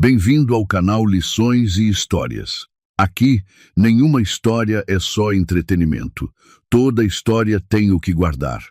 Bem-vindo ao canal Lições e Histórias. Aqui, nenhuma história é só entretenimento. Toda história tem o que guardar.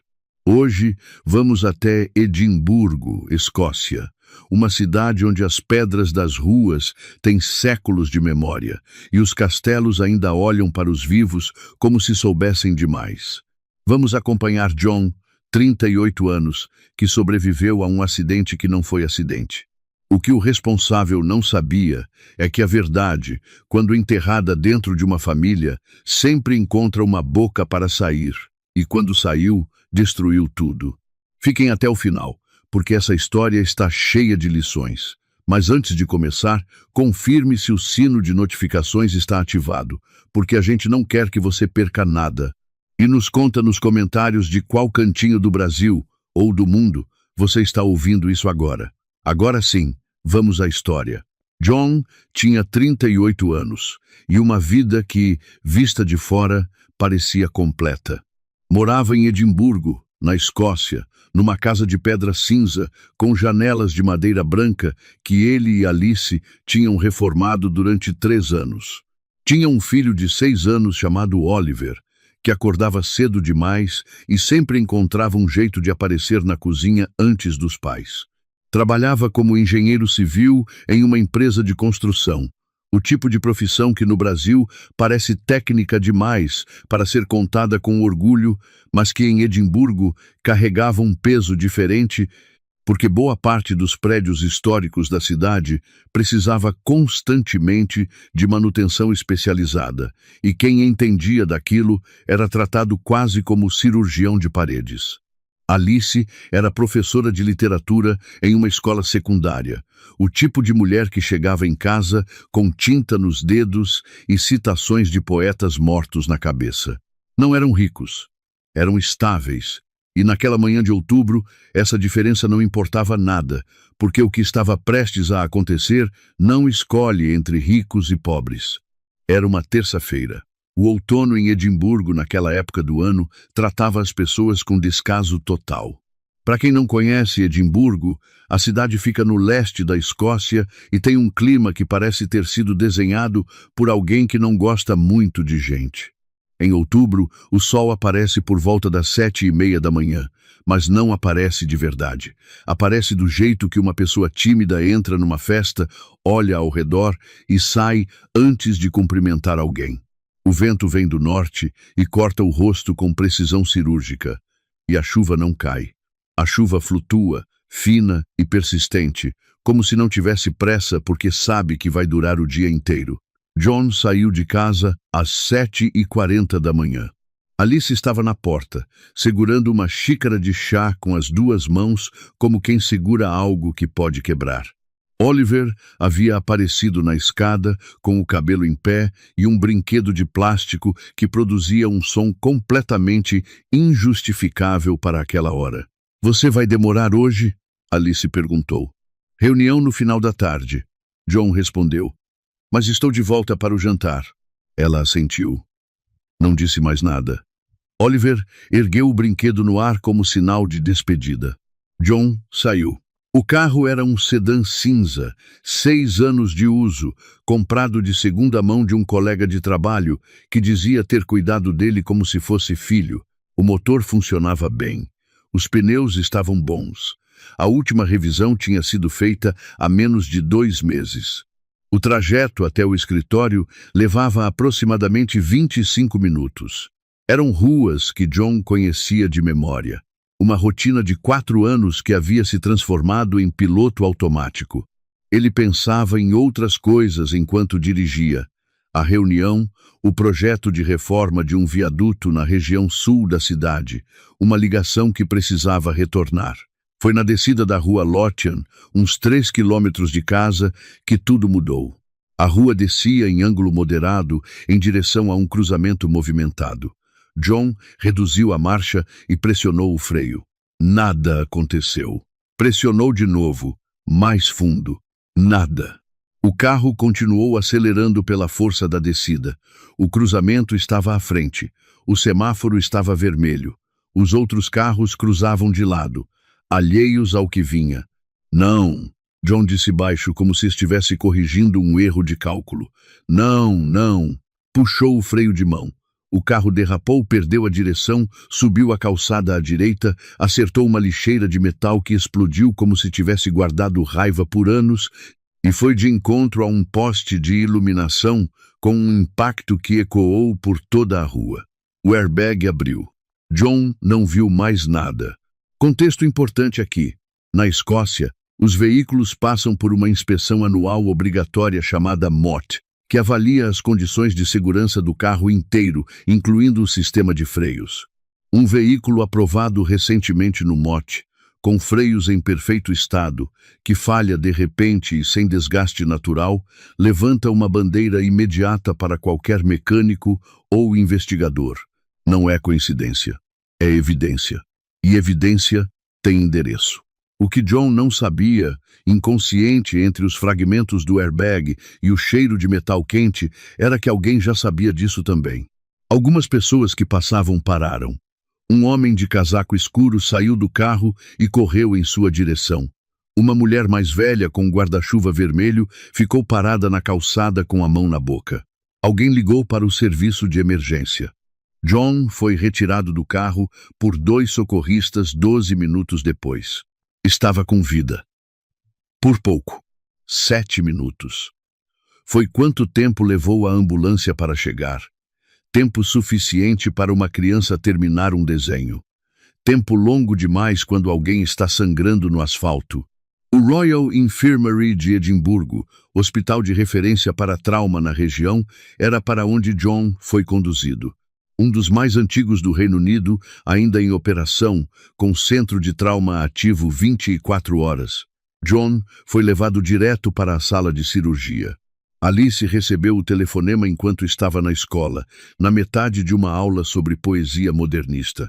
Hoje, vamos até Edimburgo, Escócia, uma cidade onde as pedras das ruas têm séculos de memória e os castelos ainda olham para os vivos como se soubessem demais. Vamos acompanhar John, 38 anos, que sobreviveu a um acidente que não foi acidente. O que o responsável não sabia é que a verdade, quando enterrada dentro de uma família, sempre encontra uma boca para sair, e quando saiu, destruiu tudo. Fiquem até o final, porque essa história está cheia de lições. Mas antes de começar, confirme se o sino de notificações está ativado, porque a gente não quer que você perca nada. E nos conta nos comentários de qual cantinho do Brasil ou do mundo você está ouvindo isso agora. Agora sim, vamos à história. John tinha 38 anos e uma vida que, vista de fora, parecia completa. Morava em Edimburgo, na Escócia, numa casa de pedra cinza, com janelas de madeira branca que ele e Alice tinham reformado durante 3 anos. Tinha um filho de 6 anos chamado Oliver, que acordava cedo demais e sempre encontrava um jeito de aparecer na cozinha antes dos pais. Trabalhava como engenheiro civil em uma empresa de construção, o tipo de profissão que no Brasil parece técnica demais para ser contada com orgulho, mas que em Edimburgo carregava um peso diferente, porque boa parte dos prédios históricos da cidade precisava constantemente de manutenção especializada, e quem entendia daquilo era tratado quase como cirurgião de paredes. Alice era professora de literatura em uma escola secundária, o tipo de mulher que chegava em casa com tinta nos dedos e citações de poetas mortos na cabeça. Não eram ricos, eram estáveis, e naquela manhã de outubro essa diferença não importava nada, porque o que estava prestes a acontecer não escolhe entre ricos e pobres. Era uma terça-feira. O outono em Edimburgo, naquela época do ano, tratava as pessoas com descaso total. Para quem não conhece Edimburgo, a cidade fica no leste da Escócia e tem um clima que parece ter sido desenhado por alguém que não gosta muito de gente. Em outubro, o sol aparece por volta das 7:30 da manhã, mas não aparece de verdade. Aparece do jeito que uma pessoa tímida entra numa festa, olha ao redor e sai antes de cumprimentar alguém. O vento vem do norte e corta o rosto com precisão cirúrgica. E a chuva não cai. A chuva flutua, fina e persistente, como se não tivesse pressa porque sabe que vai durar o dia inteiro. John saiu de casa às 7:40 da manhã. Alice estava na porta, segurando uma xícara de chá com as 2 mãos, como quem segura algo que pode quebrar. Oliver havia aparecido na escada com o cabelo em pé e um brinquedo de plástico que produzia um som completamente injustificável para aquela hora. "Você vai demorar hoje?" Alice perguntou. "Reunião no final da tarde." John respondeu. "Mas estou de volta para o jantar." Ela assentiu. Não disse mais nada. Oliver ergueu o brinquedo no ar como sinal de despedida. John saiu. O carro era um sedã cinza, 6 anos de uso, comprado de segunda mão de um colega de trabalho que dizia ter cuidado dele como se fosse filho. O motor funcionava bem. Os pneus estavam bons. A última revisão tinha sido feita há menos de 2 meses. O trajeto até o escritório levava aproximadamente 25 minutos. Eram ruas que John conhecia de memória. Uma rotina de 4 anos que havia se transformado em piloto automático. Ele pensava em outras coisas enquanto dirigia. A reunião, o projeto de reforma de um viaduto na região sul da cidade, uma ligação que precisava retornar. Foi na descida da rua Lothian, uns 3 quilômetros de casa, que tudo mudou. A rua descia em ângulo moderado em direção a um cruzamento movimentado. John reduziu a marcha e pressionou o freio. Nada aconteceu. Pressionou de novo, mais fundo. Nada. O carro continuou acelerando pela força da descida. O cruzamento estava à frente. O semáforo estava vermelho. Os outros carros cruzavam de lado, alheios ao que vinha. Não, John disse baixo, como se estivesse corrigindo um erro de cálculo. Não, não. Puxou o freio de mão. O carro derrapou, perdeu a direção, subiu a calçada à direita, acertou uma lixeira de metal que explodiu como se tivesse guardado raiva por anos e foi de encontro a um poste de iluminação com um impacto que ecoou por toda a rua. O airbag abriu. John não viu mais nada. Contexto importante aqui. Na Escócia, os veículos passam por uma inspeção anual obrigatória chamada MOT, que avalia as condições de segurança do carro inteiro, incluindo o sistema de freios. Um veículo aprovado recentemente no MOT, com freios em perfeito estado, que falha de repente e sem desgaste natural, levanta uma bandeira imediata para qualquer mecânico ou investigador. Não é coincidência, é evidência. E evidência tem endereço. O que John não sabia, inconsciente entre os fragmentos do airbag e o cheiro de metal quente, era que alguém já sabia disso também. Algumas pessoas que passavam pararam. Um homem de casaco escuro saiu do carro e correu em sua direção. Uma mulher mais velha com um guarda-chuva vermelho ficou parada na calçada com a mão na boca. Alguém ligou para o serviço de emergência. John foi retirado do carro por 2 socorristas 12 minutos depois. Estava com vida. Por pouco. 7 minutos. Foi quanto tempo levou a ambulância para chegar. Tempo suficiente para uma criança terminar um desenho. Tempo longo demais quando alguém está sangrando no asfalto. O Royal Infirmary de Edimburgo, hospital de referência para trauma na região, era para onde John foi conduzido. Um dos mais antigos do Reino Unido, ainda em operação, com centro de trauma ativo 24 horas. John foi levado direto para a sala de cirurgia. Alice recebeu o telefonema enquanto estava na escola, na metade de uma aula sobre poesia modernista.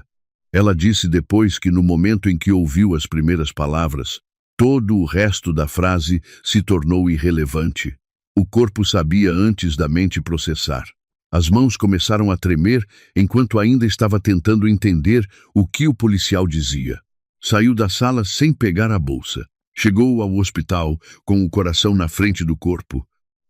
Ela disse depois que no momento em que ouviu as primeiras palavras, todo o resto da frase se tornou irrelevante. O corpo sabia antes da mente processar. As mãos começaram a tremer enquanto ainda estava tentando entender o que o policial dizia. Saiu da sala sem pegar a bolsa. Chegou ao hospital com o coração na frente do corpo.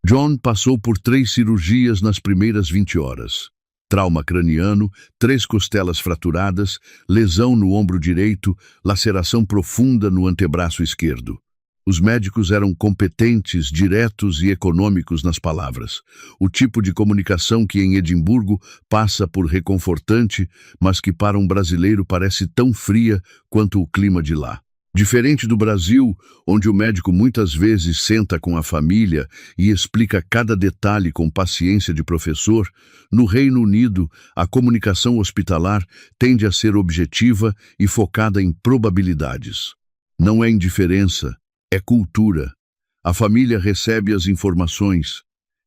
John passou por 3 cirurgias nas primeiras 20 horas. Trauma craniano, 3 costelas fraturadas, lesão no ombro direito, laceração profunda no antebraço esquerdo. Os médicos eram competentes, diretos e econômicos nas palavras. O tipo de comunicação que em Edimburgo passa por reconfortante, mas que para um brasileiro parece tão fria quanto o clima de lá. Diferente do Brasil, onde o médico muitas vezes senta com a família e explica cada detalhe com paciência de professor, no Reino Unido, a comunicação hospitalar tende a ser objetiva e focada em probabilidades. Não é indiferença. É cultura. A família recebe as informações.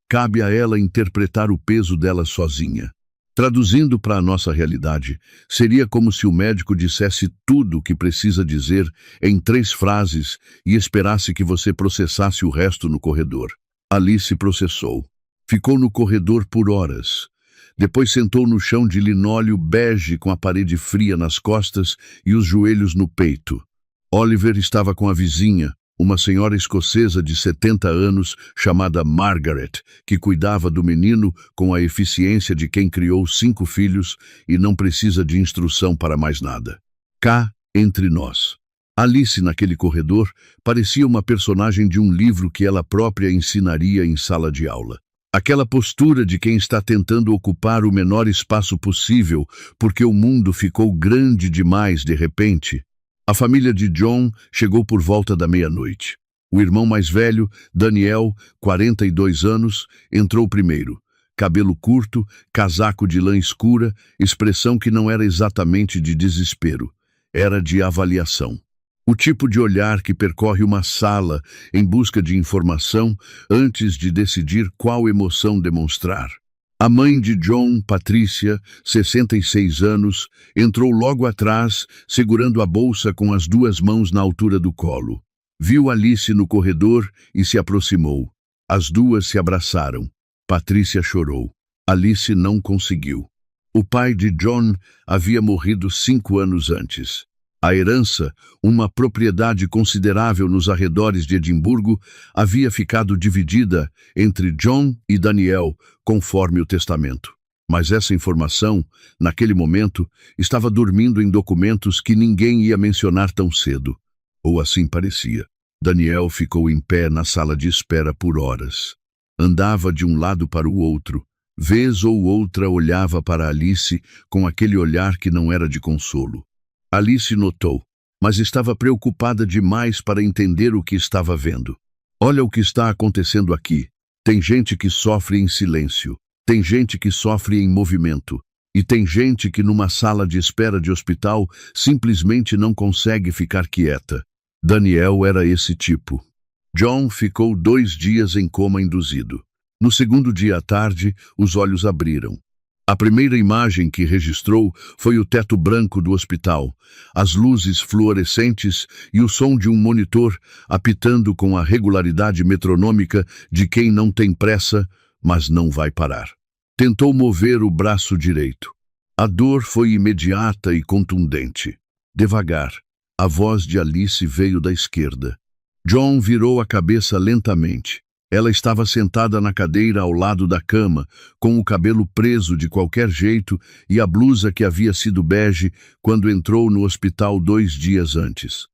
Cabe a ela interpretar o peso delas sozinha. Traduzindo para a nossa realidade, seria como se o médico dissesse tudo o que precisa dizer em 3 frases e esperasse que você processasse o resto no corredor. Alice processou. Ficou no corredor por horas. Depois sentou no chão de linóleo bege com a parede fria nas costas e os joelhos no peito. Oliver estava com a vizinha, uma senhora escocesa de 70 anos chamada Margaret, que cuidava do menino com a eficiência de quem criou 5 filhos e não precisa de instrução para mais nada. Cá, entre nós. Alice, naquele corredor, parecia uma personagem de um livro que ela própria ensinaria em sala de aula. Aquela postura de quem está tentando ocupar o menor espaço possível porque o mundo ficou grande demais de repente. A família de John chegou por volta da meia-noite. O irmão mais velho, Daniel, 42 anos, entrou primeiro. Cabelo curto, casaco de lã escura, expressão que não era exatamente de desespero, era de avaliação. O tipo de olhar que percorre uma sala em busca de informação antes de decidir qual emoção demonstrar. A mãe de John, Patrícia, 66 anos, entrou logo atrás, segurando a bolsa com as 2 mãos na altura do colo. Viu Alice no corredor e se aproximou. As 2 se abraçaram. Patrícia chorou. Alice não conseguiu. O pai de John havia morrido 5 anos antes. A herança, uma propriedade considerável nos arredores de Edimburgo, havia ficado dividida entre John e Daniel, conforme o testamento. Mas essa informação, naquele momento, estava dormindo em documentos que ninguém ia mencionar tão cedo. Ou assim parecia. Daniel ficou em pé na sala de espera por horas. Andava de um lado para o outro. Vez ou outra olhava para Alice com aquele olhar que não era de consolo. Alice notou, mas estava preocupada demais para entender o que estava vendo. Olha o que está acontecendo aqui. Tem gente que sofre em silêncio. Tem gente que sofre em movimento. E tem gente que numa sala de espera de hospital simplesmente não consegue ficar quieta. Daniel era esse tipo. John ficou 2 dias em coma induzido. No segundo dia à tarde, os olhos abriram. A primeira imagem que registrou foi o teto branco do hospital, as luzes fluorescentes e o som de um monitor apitando com a regularidade metronômica de quem não tem pressa, mas não vai parar. Tentou mover o braço direito. A dor foi imediata e contundente. Devagar, a voz de Alice veio da esquerda. John virou a cabeça lentamente. Ela estava sentada na cadeira ao lado da cama, com o cabelo preso de qualquer jeito e a blusa que havia sido bege quando entrou no hospital 2 dias antes.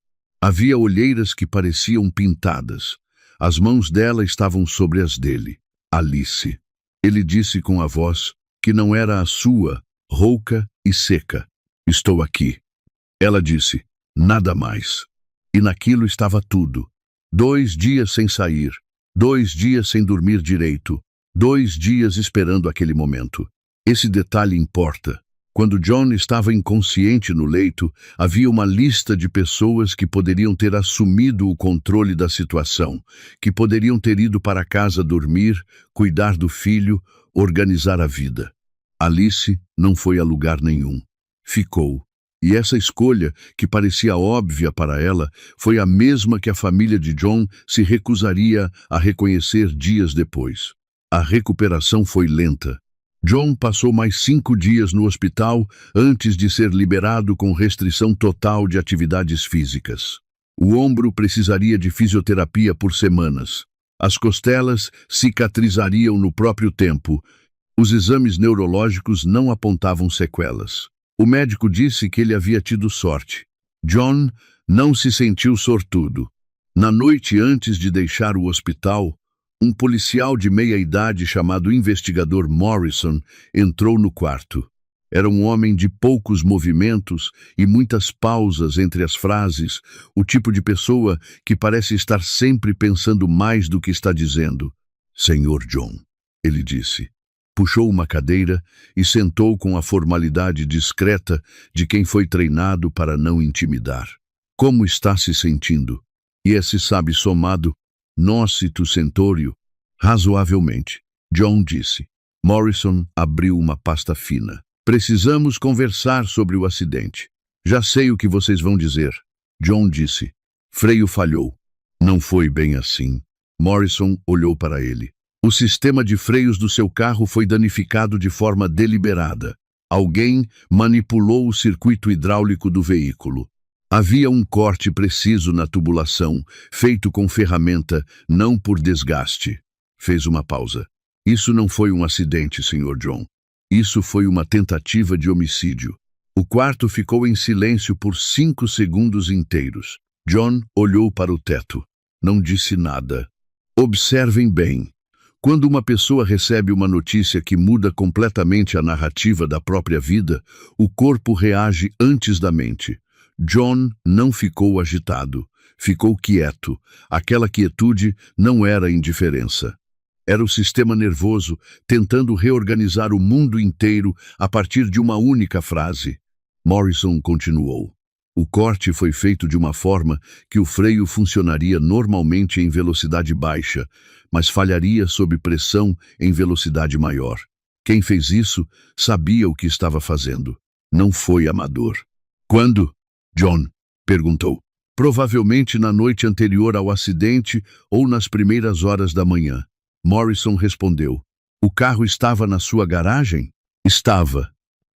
Havia olheiras que pareciam pintadas. As mãos dela estavam sobre as dele. Alice. Ele disse com a voz, que não era a sua, rouca e seca. Estou aqui. Ela disse, nada mais. E naquilo estava tudo. 2 dias sem sair. 2 dias sem dormir direito, 2 dias esperando aquele momento. Esse detalhe importa. Quando John estava inconsciente no leito, havia uma lista de pessoas que poderiam ter assumido o controle da situação, que poderiam ter ido para casa dormir, cuidar do filho, organizar a vida. Alice não foi a lugar nenhum. Ficou. E essa escolha, que parecia óbvia para ela, foi a mesma que a família de John se recusaria a reconhecer dias depois. A recuperação foi lenta. John passou mais 5 dias no hospital antes de ser liberado com restrição total de atividades físicas. O ombro precisaria de fisioterapia por semanas. As costelas cicatrizariam no próprio tempo. Os exames neurológicos não apontavam sequelas. O médico disse que ele havia tido sorte. John não se sentiu sortudo. Na noite antes de deixar o hospital, um policial de meia-idade chamado investigador Morrison entrou no quarto. Era um homem de poucos movimentos e muitas pausas entre as frases, o tipo de pessoa que parece estar sempre pensando mais do que está dizendo. Senhor John, ele disse. Puxou uma cadeira e sentou com a formalidade discreta de quem foi treinado para não intimidar. Como está se sentindo? E esse sabe somado, nócito centório? Razoavelmente, John disse. Morrison abriu uma pasta fina. Precisamos conversar sobre o acidente. Já sei o que vocês vão dizer. John disse. Freio falhou. Não foi bem assim. Morrison olhou para ele. O sistema de freios do seu carro foi danificado de forma deliberada. Alguém manipulou o circuito hidráulico do veículo. Havia um corte preciso na tubulação, feito com ferramenta, não por desgaste. Fez uma pausa. Isso não foi um acidente, Sr. John. Isso foi uma tentativa de homicídio. O quarto ficou em silêncio por 5 segundos inteiros. John olhou para o teto. Não disse nada. Observem bem. Quando uma pessoa recebe uma notícia que muda completamente a narrativa da própria vida, o corpo reage antes da mente. John não ficou agitado, ficou quieto. Aquela quietude não era indiferença. Era o sistema nervoso tentando reorganizar o mundo inteiro a partir de uma única frase. Morrison continuou. O corte foi feito de uma forma que o freio funcionaria normalmente em velocidade baixa, mas falharia sob pressão em velocidade maior. Quem fez isso sabia o que estava fazendo. Não foi amador. Quando? John perguntou. Provavelmente na noite anterior ao acidente ou nas primeiras horas da manhã. Morrison respondeu. O carro estava na sua garagem? Estava.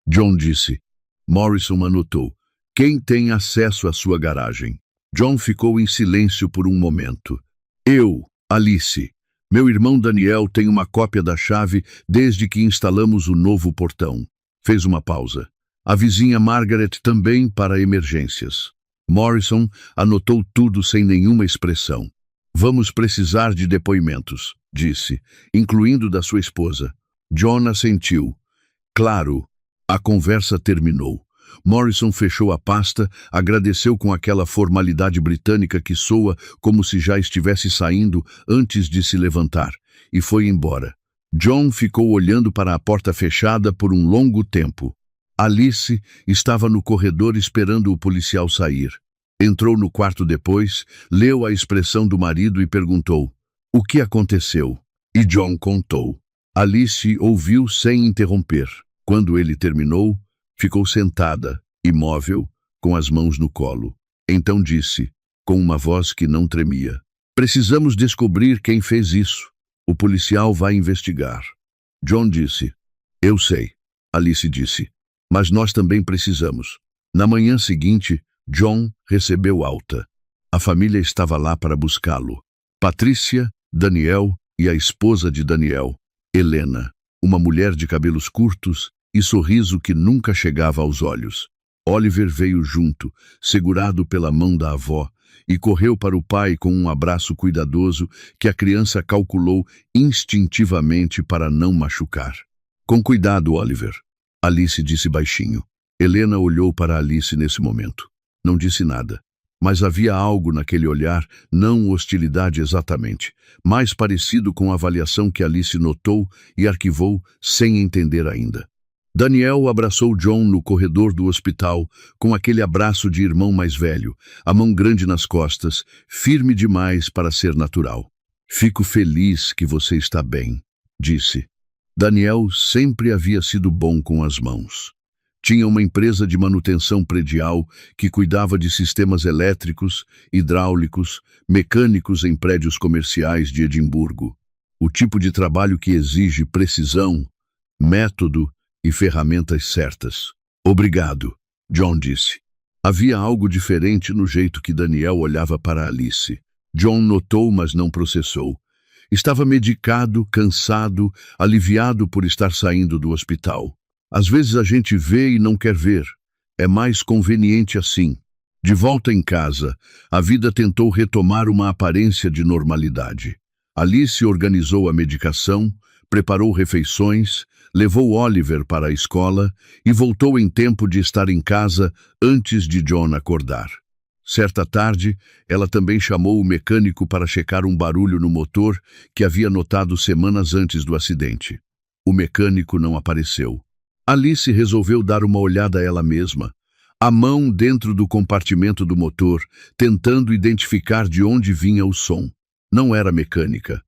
John disse. Morrison anotou. Quem tem acesso à sua garagem? John ficou em silêncio por um momento. Eu, Alice. Meu irmão Daniel tem uma cópia da chave desde que instalamos o novo portão. Fez uma pausa. A vizinha Margaret também para emergências. Morrison anotou tudo sem nenhuma expressão. Vamos precisar de depoimentos, disse, incluindo da sua esposa. John assentiu. Claro. A conversa terminou. Morrison fechou a pasta, agradeceu com aquela formalidade britânica que soa como se já estivesse saindo antes de se levantar, e foi embora. John ficou olhando para a porta fechada por um longo tempo. Alice estava no corredor esperando o policial sair. Entrou no quarto depois, leu a expressão do marido e perguntou: "O que aconteceu?" E John contou. Alice ouviu sem interromper. Quando ele terminou, ficou sentada, imóvel, com as mãos no colo. Então disse, com uma voz que não tremia: "Precisamos descobrir quem fez isso. O policial vai investigar." John disse: "Eu sei." Alice disse: "Mas nós também precisamos." Na manhã seguinte, John recebeu alta. A família estava lá para buscá-lo. Patrícia, Daniel e a esposa de Daniel, Helena, uma mulher de cabelos curtos e sorriso que nunca chegava aos olhos. Oliver veio junto, segurado pela mão da avó, e correu para o pai com um abraço cuidadoso que a criança calculou instintivamente para não machucar. "Com cuidado, Oliver," Alice disse baixinho. Helena olhou para Alice nesse momento. Não disse nada, mas havia algo naquele olhar, não hostilidade exatamente, mais parecido com a avaliação que Alice notou e arquivou sem entender ainda. Daniel abraçou John no corredor do hospital, com aquele abraço de irmão mais velho, a mão grande nas costas, firme demais para ser natural. "Fico feliz que você está bem," disse. Daniel sempre havia sido bom com as mãos. Tinha uma empresa de manutenção predial que cuidava de sistemas elétricos, hidráulicos, mecânicos em prédios comerciais de Edimburgo. O tipo de trabalho que exige precisão, método e ferramentas certas. "Obrigado," John disse. Havia algo diferente no jeito que Daniel olhava para Alice. John notou, mas não processou. Estava medicado, cansado, aliviado por estar saindo do hospital. Às vezes a gente vê e não quer ver. É mais conveniente assim. De volta em casa, a vida tentou retomar uma aparência de normalidade. Alice organizou a medicação, preparou refeições, levou Oliver para a escola e voltou em tempo de estar em casa antes de John acordar. Certa tarde, ela também chamou o mecânico para checar um barulho no motor que havia notado semanas antes do acidente. O mecânico não apareceu. Alice resolveu dar uma olhada a ela mesma, a mão dentro do compartimento do motor, tentando identificar de onde vinha o som. Não era mecânica.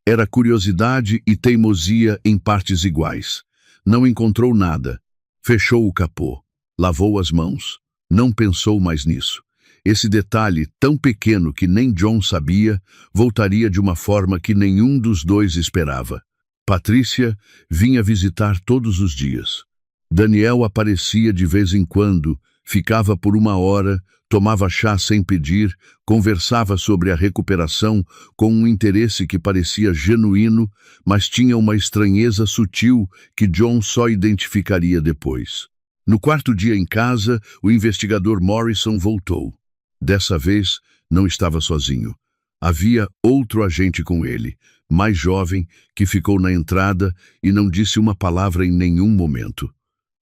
Era curiosidade e teimosia em partes iguais. Não encontrou nada. Fechou o capô. Lavou as mãos. Não pensou mais nisso. Esse detalhe, tão pequeno que nem John sabia, voltaria de uma forma que nenhum dos dois esperava. Patrícia vinha visitar todos os dias. Daniel aparecia de vez em quando, ficava por uma hora, tomava chá sem pedir, conversava sobre a recuperação com um interesse que parecia genuíno, mas tinha uma estranheza sutil que John só identificaria depois. No quarto dia em casa, o investigador Morrison voltou. Dessa vez, não estava sozinho. Havia outro agente com ele, mais jovem, que ficou na entrada e não disse uma palavra em nenhum momento.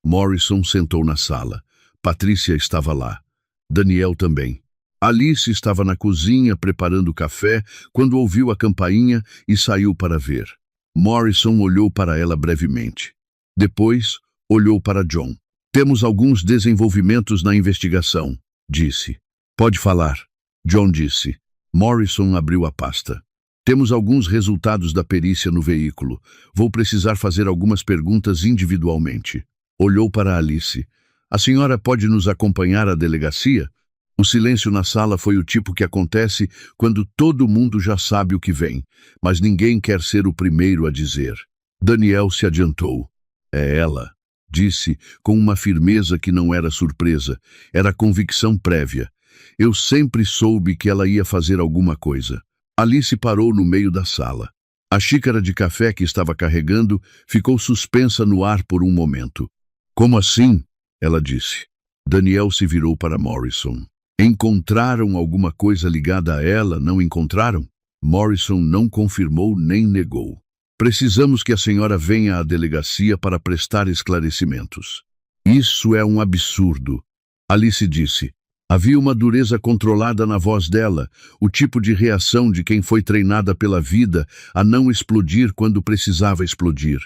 Morrison sentou na sala. Patrícia estava lá. Daniel também. Alice estava na cozinha preparando café quando ouviu a campainha e saiu para ver. Morrison olhou para ela brevemente. Depois, olhou para John. "Temos alguns desenvolvimentos na investigação", disse. "Pode falar", John disse. Morrison abriu a pasta. "Temos alguns resultados da perícia no veículo. Vou precisar fazer algumas perguntas individualmente." Olhou para Alice. "A senhora pode nos acompanhar à delegacia?" O silêncio na sala foi o tipo que acontece quando todo mundo já sabe o que vem, mas ninguém quer ser o primeiro a dizer. Daniel se adiantou. "É ela." disse com uma firmeza que não era surpresa, era convicção prévia. Eu sempre soube que ela ia fazer alguma coisa. Alice parou no meio da sala. A xícara de café que estava carregando ficou suspensa no ar por um momento. Como assim? Ela disse. Daniel se virou para Morrison. Encontraram alguma coisa ligada a ela, não encontraram? Morrison não confirmou nem negou. Precisamos que a senhora venha à delegacia para prestar esclarecimentos. Isso é um absurdo. Alice disse. Havia uma dureza controlada na voz dela, o tipo de reação de quem foi treinada pela vida a não explodir quando precisava explodir.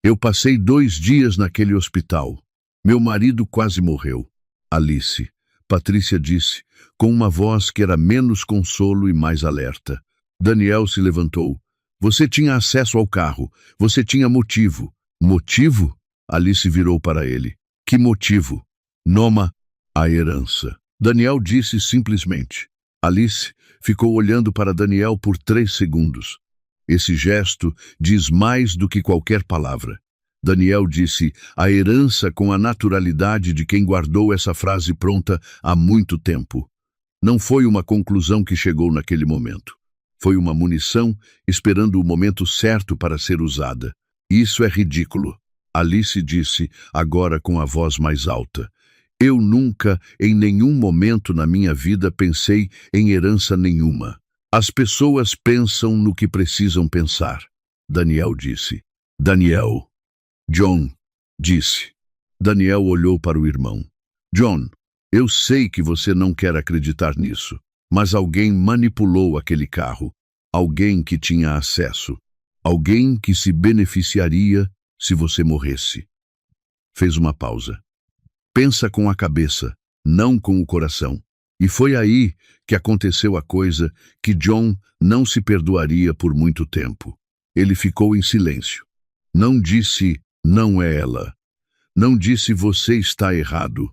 Eu passei 2 dias naquele hospital. Meu marido quase morreu. Alice, Patrícia disse, com uma voz que era menos consolo e mais alerta. Daniel se levantou. Você tinha acesso ao carro. Você tinha motivo. Motivo? Alice virou para ele. Que motivo? Noma, a herança. Daniel disse simplesmente. Alice ficou olhando para Daniel por 3 segundos. Esse gesto diz mais do que qualquer palavra. Daniel disse a herança com a naturalidade de quem guardou essa frase pronta há muito tempo. Não foi uma conclusão que chegou naquele momento. Foi uma munição esperando o momento certo para ser usada. Isso é ridículo. Alice disse, agora com a voz mais alta. Eu nunca, em nenhum momento na minha vida, pensei em herança nenhuma. As pessoas pensam no que precisam pensar. Daniel disse. Daniel. John disse. Daniel olhou para o irmão. John, eu sei que você não quer acreditar nisso, mas alguém manipulou aquele carro. Alguém que tinha acesso. Alguém que se beneficiaria se você morresse. Fez uma pausa. Pensa com a cabeça, não com o coração. E foi aí que aconteceu a coisa que John não se perdoaria por muito tempo. Ele ficou em silêncio. Não disse, não é ela. Não disse, você está errado.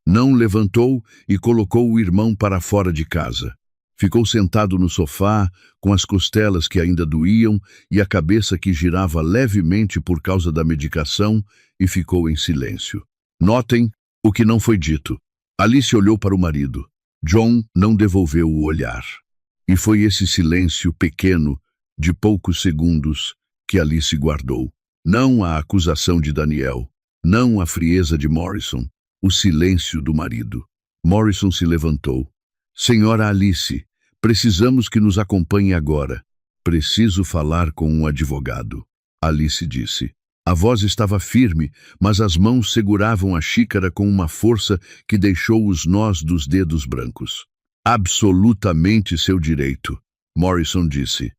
Não levantou e colocou o irmão para fora de casa. Ficou sentado no sofá, com as costelas que ainda doíam e a cabeça que girava levemente por causa da medicação, e ficou em silêncio. Notem o que não foi dito. Alice olhou para o marido. John não devolveu o olhar. E foi esse silêncio pequeno, de poucos segundos, que Alice guardou. Não a acusação de Daniel, não a frieza de Morrison, o silêncio do marido. Morrison se levantou. Senhora Alice, precisamos que nos acompanhe agora. Preciso falar com um advogado. Alice disse. A voz estava firme, mas as mãos seguravam a xícara com uma força que deixou os nós dos dedos brancos. Absolutamente seu direito, Morrison disse.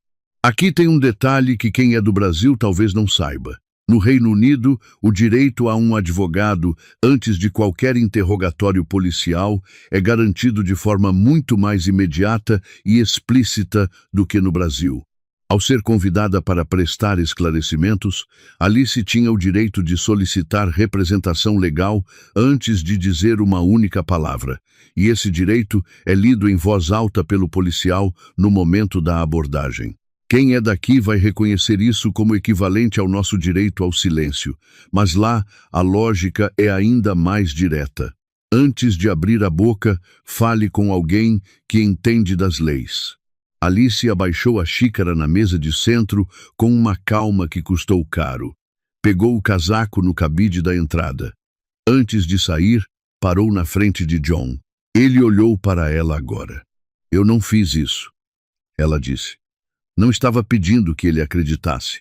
Aqui tem um detalhe que quem é do Brasil talvez não saiba. No Reino Unido, o direito a um advogado antes de qualquer interrogatório policial é garantido de forma muito mais imediata e explícita do que no Brasil. Ao ser convidada para prestar esclarecimentos, Alice tinha o direito de solicitar representação legal antes de dizer uma única palavra, e esse direito é lido em voz alta pelo policial no momento da abordagem. Quem é daqui vai reconhecer isso como equivalente ao nosso direito ao silêncio, mas lá a lógica é ainda mais direta. Antes de abrir a boca, fale com alguém que entende das leis. Alice abaixou a xícara na mesa de centro com uma calma que custou caro. Pegou o casaco no cabide da entrada. Antes de sair, parou na frente de John. Ele olhou para ela agora. Eu não fiz isso, ela disse. Não estava pedindo que ele acreditasse.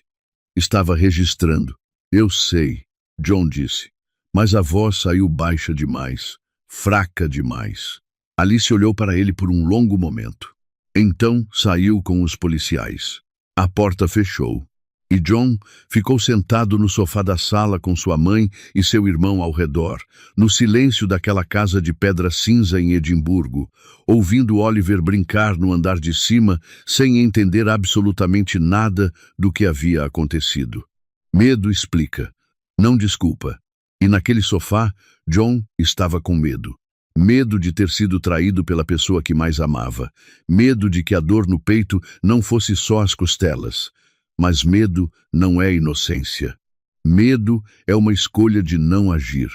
Estava registrando. Eu sei, John disse. Mas a voz saiu baixa demais, fraca demais. Alice olhou para ele por um longo momento. Então saiu com os policiais. A porta fechou. E John ficou sentado no sofá da sala com sua mãe e seu irmão ao redor, no silêncio daquela casa de pedra cinza em Edimburgo, ouvindo Oliver brincar no andar de cima sem entender absolutamente nada do que havia acontecido. Medo explica, não desculpa. E naquele sofá, John estava com medo. Medo de ter sido traído pela pessoa que mais amava. Medo de que a dor no peito não fosse só as costelas. Mas medo não é inocência. Medo é uma escolha de não agir.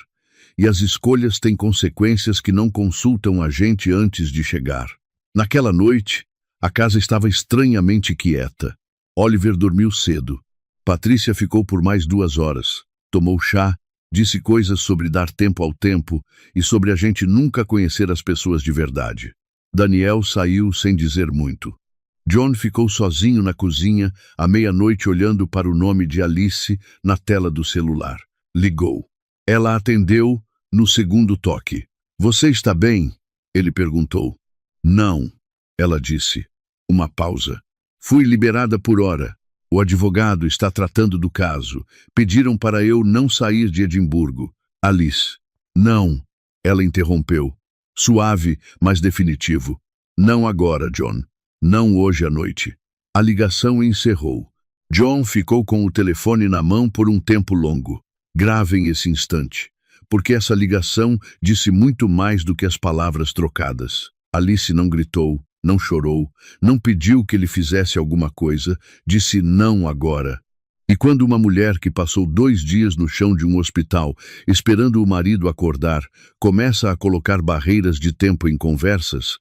E as escolhas têm consequências que não consultam a gente antes de chegar. Naquela noite, a casa estava estranhamente quieta. Oliver dormiu cedo. Patrícia ficou por mais 2 horas. Tomou chá, disse coisas sobre dar tempo ao tempo e sobre a gente nunca conhecer as pessoas de verdade. Daniel saiu sem dizer muito. John ficou sozinho na cozinha à meia-noite olhando para o nome de Alice na tela do celular. Ligou. Ela atendeu no segundo toque. Você está bem? Ele perguntou. Não, ela disse. Uma pausa. Fui liberada por hora. O advogado está tratando do caso. Pediram para eu não sair de Edimburgo. Alice. Não, ela interrompeu. Suave, mas definitivo. Não agora, John. Não hoje à noite. A ligação encerrou. John ficou com o telefone na mão por um tempo longo. Gravem esse instante, porque essa ligação disse muito mais do que as palavras trocadas. Alice não gritou, não chorou, não pediu que ele fizesse alguma coisa, disse não agora. E quando uma mulher que passou 2 dias no chão de um hospital, esperando o marido acordar, começa a colocar barreiras de tempo em conversas,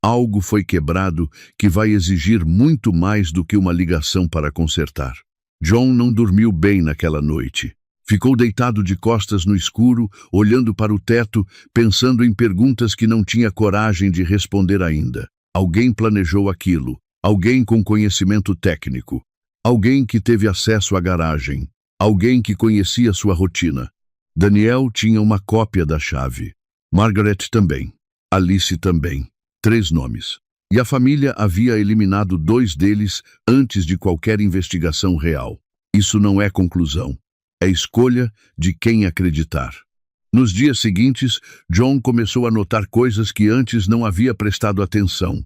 algo foi quebrado que vai exigir muito mais do que uma ligação para consertar. John não dormiu bem naquela noite. Ficou deitado de costas no escuro, olhando para o teto, pensando em perguntas que não tinha coragem de responder ainda. Alguém planejou aquilo, alguém com conhecimento técnico, alguém que teve acesso à garagem, alguém que conhecia sua rotina. Daniel tinha uma cópia da chave. Margaret também. Alice também. 3 nomes. E a família havia eliminado 2 deles antes de qualquer investigação real. Isso não é conclusão. É escolha de quem acreditar. Nos dias seguintes, John começou a notar coisas que antes não havia prestado atenção.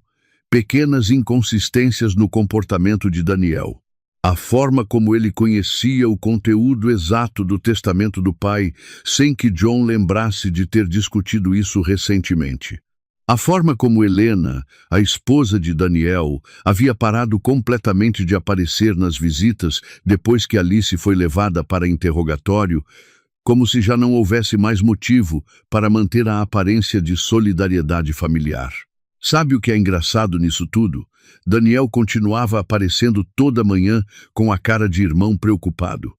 Pequenas inconsistências no comportamento de Daniel. A forma como ele conhecia o conteúdo exato do testamento do pai, sem que John lembrasse de ter discutido isso recentemente. A forma como Helena, a esposa de Daniel, havia parado completamente de aparecer nas visitas depois que Alice foi levada para interrogatório, como se já não houvesse mais motivo para manter a aparência de solidariedade familiar. Sabe o que é engraçado nisso tudo? Daniel continuava aparecendo toda manhã com a cara de irmão preocupado.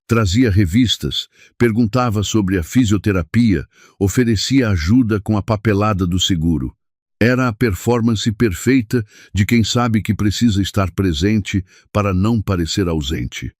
Trazia revistas, perguntava sobre a fisioterapia, oferecia ajuda com a papelada do seguro. Era a performance perfeita de quem sabe que precisa estar presente para não parecer ausente.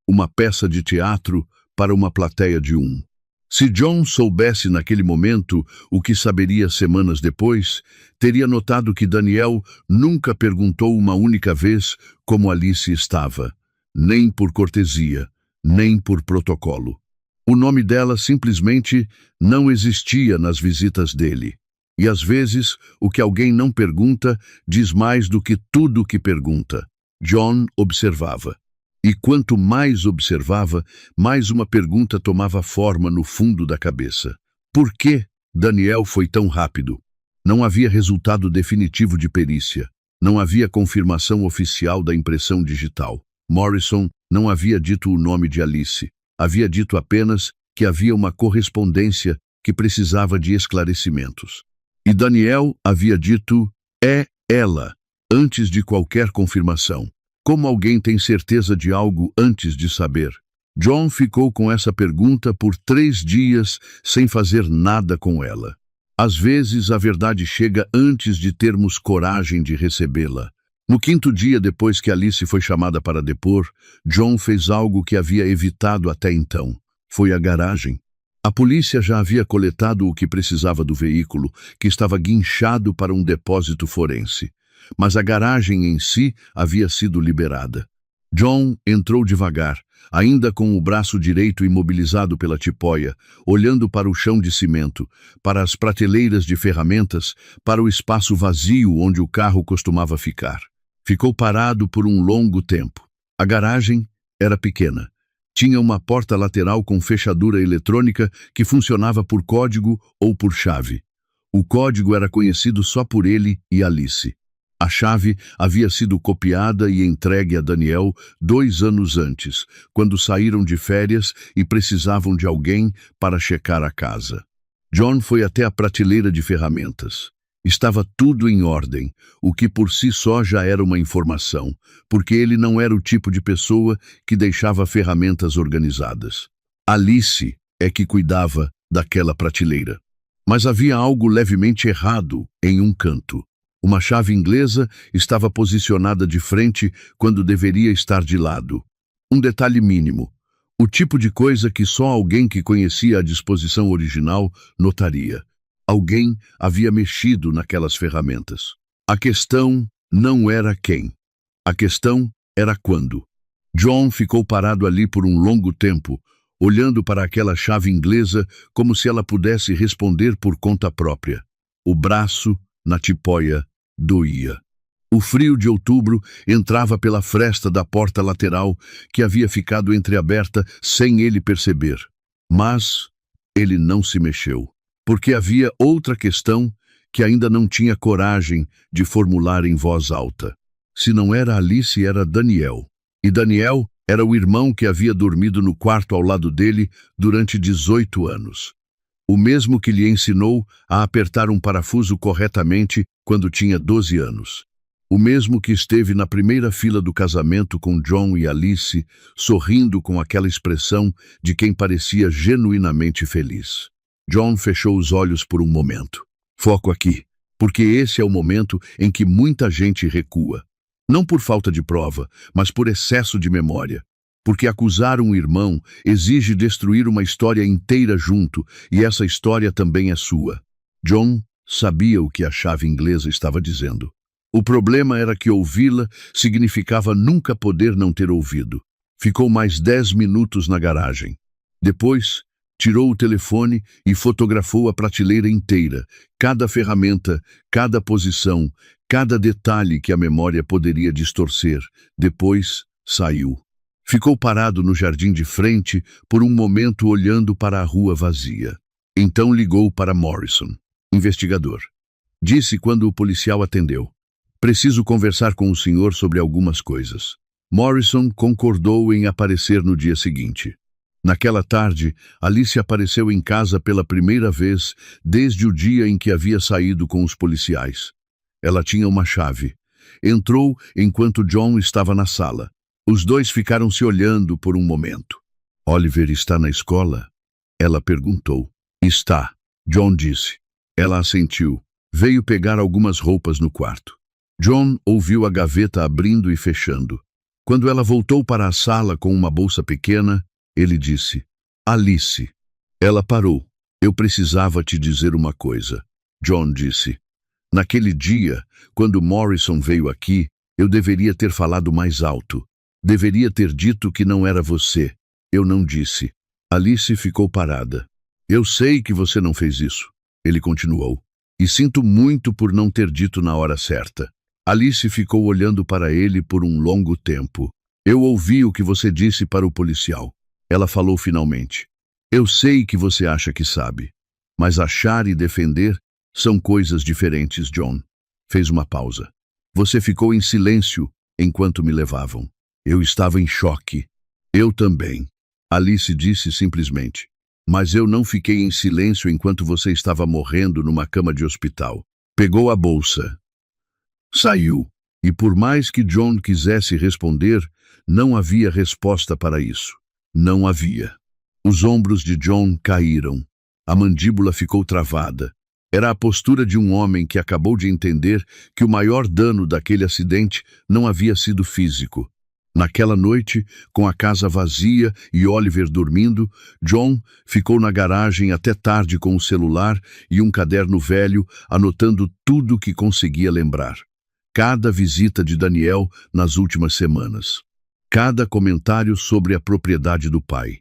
Uma peça de teatro para uma plateia de 1. Se John soubesse naquele momento o que saberia semanas depois, teria notado que Daniel nunca perguntou uma única vez como Alice estava, nem por cortesia, nem por protocolo. O nome dela simplesmente não existia nas visitas dele. E às vezes, o que alguém não pergunta diz mais do que tudo o que pergunta. John observava. E quanto mais observava, mais uma pergunta tomava forma no fundo da cabeça. Por que Daniel foi tão rápido? Não havia resultado definitivo de perícia. Não havia confirmação oficial da impressão digital. Morrison não havia dito o nome de Alice. Havia dito apenas que havia uma correspondência que precisava de esclarecimentos. E Daniel havia dito, é ela, antes de qualquer confirmação. Como alguém tem certeza de algo antes de saber? John ficou com essa pergunta por 3 dias sem fazer nada com ela. Às vezes a verdade chega antes de termos coragem de recebê-la. No 5º dia depois que Alice foi chamada para depor, John fez algo que havia evitado até então. Foi à garagem. A polícia já havia coletado o que precisava do veículo, que estava guinchado para um depósito forense. Mas a garagem em si havia sido liberada. John entrou devagar, ainda com o braço direito imobilizado pela tipóia, olhando para o chão de cimento, para as prateleiras de ferramentas, para o espaço vazio onde o carro costumava ficar. Ficou parado por um longo tempo. A garagem era pequena. Tinha uma porta lateral com fechadura eletrônica que funcionava por código ou por chave. O código era conhecido só por ele e Alice. A chave havia sido copiada e entregue a Daniel 2 anos antes, quando saíram de férias e precisavam de alguém para checar a casa. John foi até a prateleira de ferramentas. Estava tudo em ordem, o que por si só já era uma informação, porque ele não era o tipo de pessoa que deixava ferramentas organizadas. Alice é que cuidava daquela prateleira. Mas havia algo levemente errado em um canto. Uma chave inglesa estava posicionada de frente quando deveria estar de lado. Um detalhe mínimo, o tipo de coisa que só alguém que conhecia a disposição original notaria. Alguém havia mexido naquelas ferramentas. A questão não era quem. A questão era quando. John ficou parado ali por um longo tempo, olhando para aquela chave inglesa como se ela pudesse responder por conta própria. O braço, na tipóia, doía. O frio de outubro entrava pela fresta da porta lateral que havia ficado entreaberta sem ele perceber. Mas ele não se mexeu, porque havia outra questão que ainda não tinha coragem de formular em voz alta. Se não era Alice, era Daniel. E Daniel era o irmão que havia dormido no quarto ao lado dele durante 18 anos. O mesmo que lhe ensinou a apertar um parafuso corretamente quando tinha 12 anos. O mesmo que esteve na primeira fila do casamento com John e Alice, sorrindo com aquela expressão de quem parecia genuinamente feliz. John fechou os olhos por um momento. Foco aqui, porque esse é o momento em que muita gente recua. Não por falta de prova, mas por excesso de memória. Porque acusar um irmão exige destruir uma história inteira junto, e essa história também é sua. John sabia o que a chave inglesa estava dizendo. O problema era que ouvi-la significava nunca poder não ter ouvido. Ficou mais 10 minutos na garagem. Depois, tirou o telefone e fotografou a prateleira inteira, cada ferramenta, cada posição, cada detalhe que a memória poderia distorcer. Depois, saiu. Ficou parado no jardim de frente por um momento olhando para a rua vazia. Então ligou para Morrison, investigador. Disse quando o policial atendeu: "Preciso conversar com o senhor sobre algumas coisas." Morrison concordou em aparecer no dia seguinte. Naquela tarde, Alice apareceu em casa pela primeira vez desde o dia em que havia saído com os policiais. Ela tinha uma chave. Entrou enquanto John estava na sala. Os dois ficaram se olhando por um momento. "Oliver está na escola?" Ela perguntou. "Está", John disse. Ela assentiu. Veio pegar algumas roupas no quarto. John ouviu a gaveta abrindo e fechando. Quando ela voltou para a sala com uma bolsa pequena, ele disse: "Alice." Ela parou. "Eu precisava te dizer uma coisa", John disse. "Naquele dia, quando Morrison veio aqui, eu deveria ter falado mais alto. Deveria ter dito que não era você. Eu não disse." Alice ficou parada. "Eu sei que você não fez isso", ele continuou. "E sinto muito por não ter dito na hora certa." Alice ficou olhando para ele por um longo tempo. "Eu ouvi o que você disse para o policial." Ela falou finalmente. "Eu sei que você acha que sabe. Mas achar e defender são coisas diferentes, John." Fez uma pausa. "Você ficou em silêncio enquanto me levavam." "Eu estava em choque." "Eu também." Alice disse simplesmente. "Mas eu não fiquei em silêncio enquanto você estava morrendo numa cama de hospital." Pegou a bolsa. Saiu. E por mais que John quisesse responder, não havia resposta para isso. Não havia. Os ombros de John caíram. A mandíbula ficou travada. Era a postura de um homem que acabou de entender que o maior dano daquele acidente não havia sido físico. Naquela noite, com a casa vazia e Oliver dormindo, John ficou na garagem até tarde com o celular e um caderno velho, anotando tudo o que conseguia lembrar. Cada visita de Daniel nas últimas semanas. Cada comentário sobre a propriedade do pai.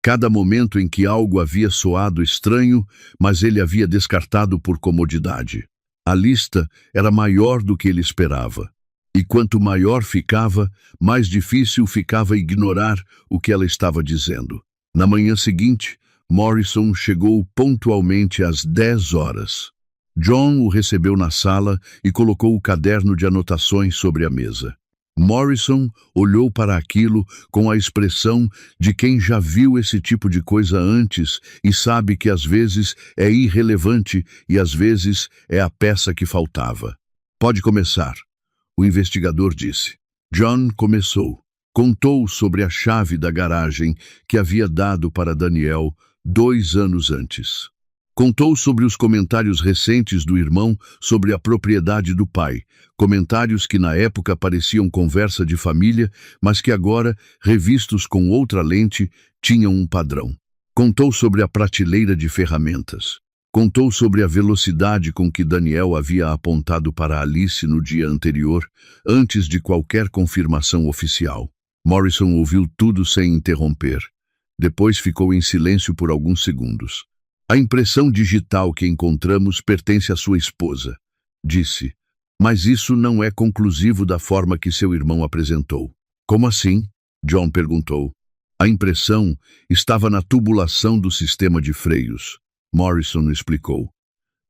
Cada momento em que algo havia soado estranho, mas ele havia descartado por comodidade. A lista era maior do que ele esperava. E quanto maior ficava, mais difícil ficava ignorar o que ela estava dizendo. Na manhã seguinte, Morrison chegou pontualmente às 10 horas. John o recebeu na sala e colocou o caderno de anotações sobre a mesa. Morrison olhou para aquilo com a expressão de quem já viu esse tipo de coisa antes e sabe que às vezes é irrelevante e às vezes é a peça que faltava. Pode começar, o investigador disse. John começou. Contou sobre a chave da garagem que havia dado para Daniel 2 anos antes. Contou sobre os comentários recentes do irmão sobre a propriedade do pai, comentários que na época pareciam conversa de família, mas que agora, revistos com outra lente, tinham um padrão. Contou sobre a prateleira de ferramentas. Contou sobre a velocidade com que Daniel havia apontado para Alice no dia anterior, antes de qualquer confirmação oficial. Morrison ouviu tudo sem interromper. Depois ficou em silêncio por alguns segundos. A impressão digital que encontramos pertence à sua esposa, disse. Mas isso não é conclusivo da forma que seu irmão apresentou. Como assim? John perguntou. A impressão estava na tubulação do sistema de freios. Morrison explicou.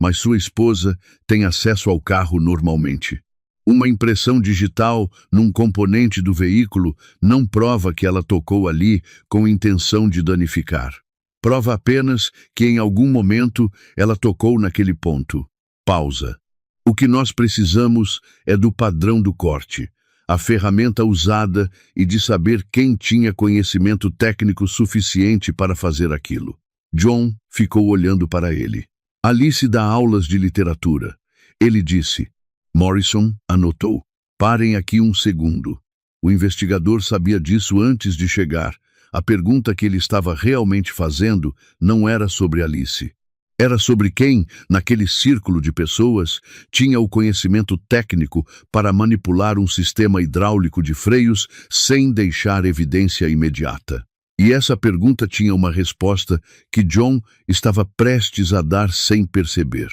Mas sua esposa tem acesso ao carro normalmente. Uma impressão digital num componente do veículo não prova que ela tocou ali com intenção de danificar. Prova apenas que em algum momento ela tocou naquele ponto. Pausa. O que nós precisamos é do padrão do corte, a ferramenta usada e de saber quem tinha conhecimento técnico suficiente para fazer aquilo. John ficou olhando para ele. Alice dá aulas de literatura. Ele disse. Morrison anotou. Parem aqui um segundo. O investigador sabia disso antes de chegar. A pergunta que ele estava realmente fazendo não era sobre Alice. Era sobre quem, naquele círculo de pessoas, tinha o conhecimento técnico para manipular um sistema hidráulico de freios sem deixar evidência imediata. E essa pergunta tinha uma resposta que John estava prestes a dar sem perceber.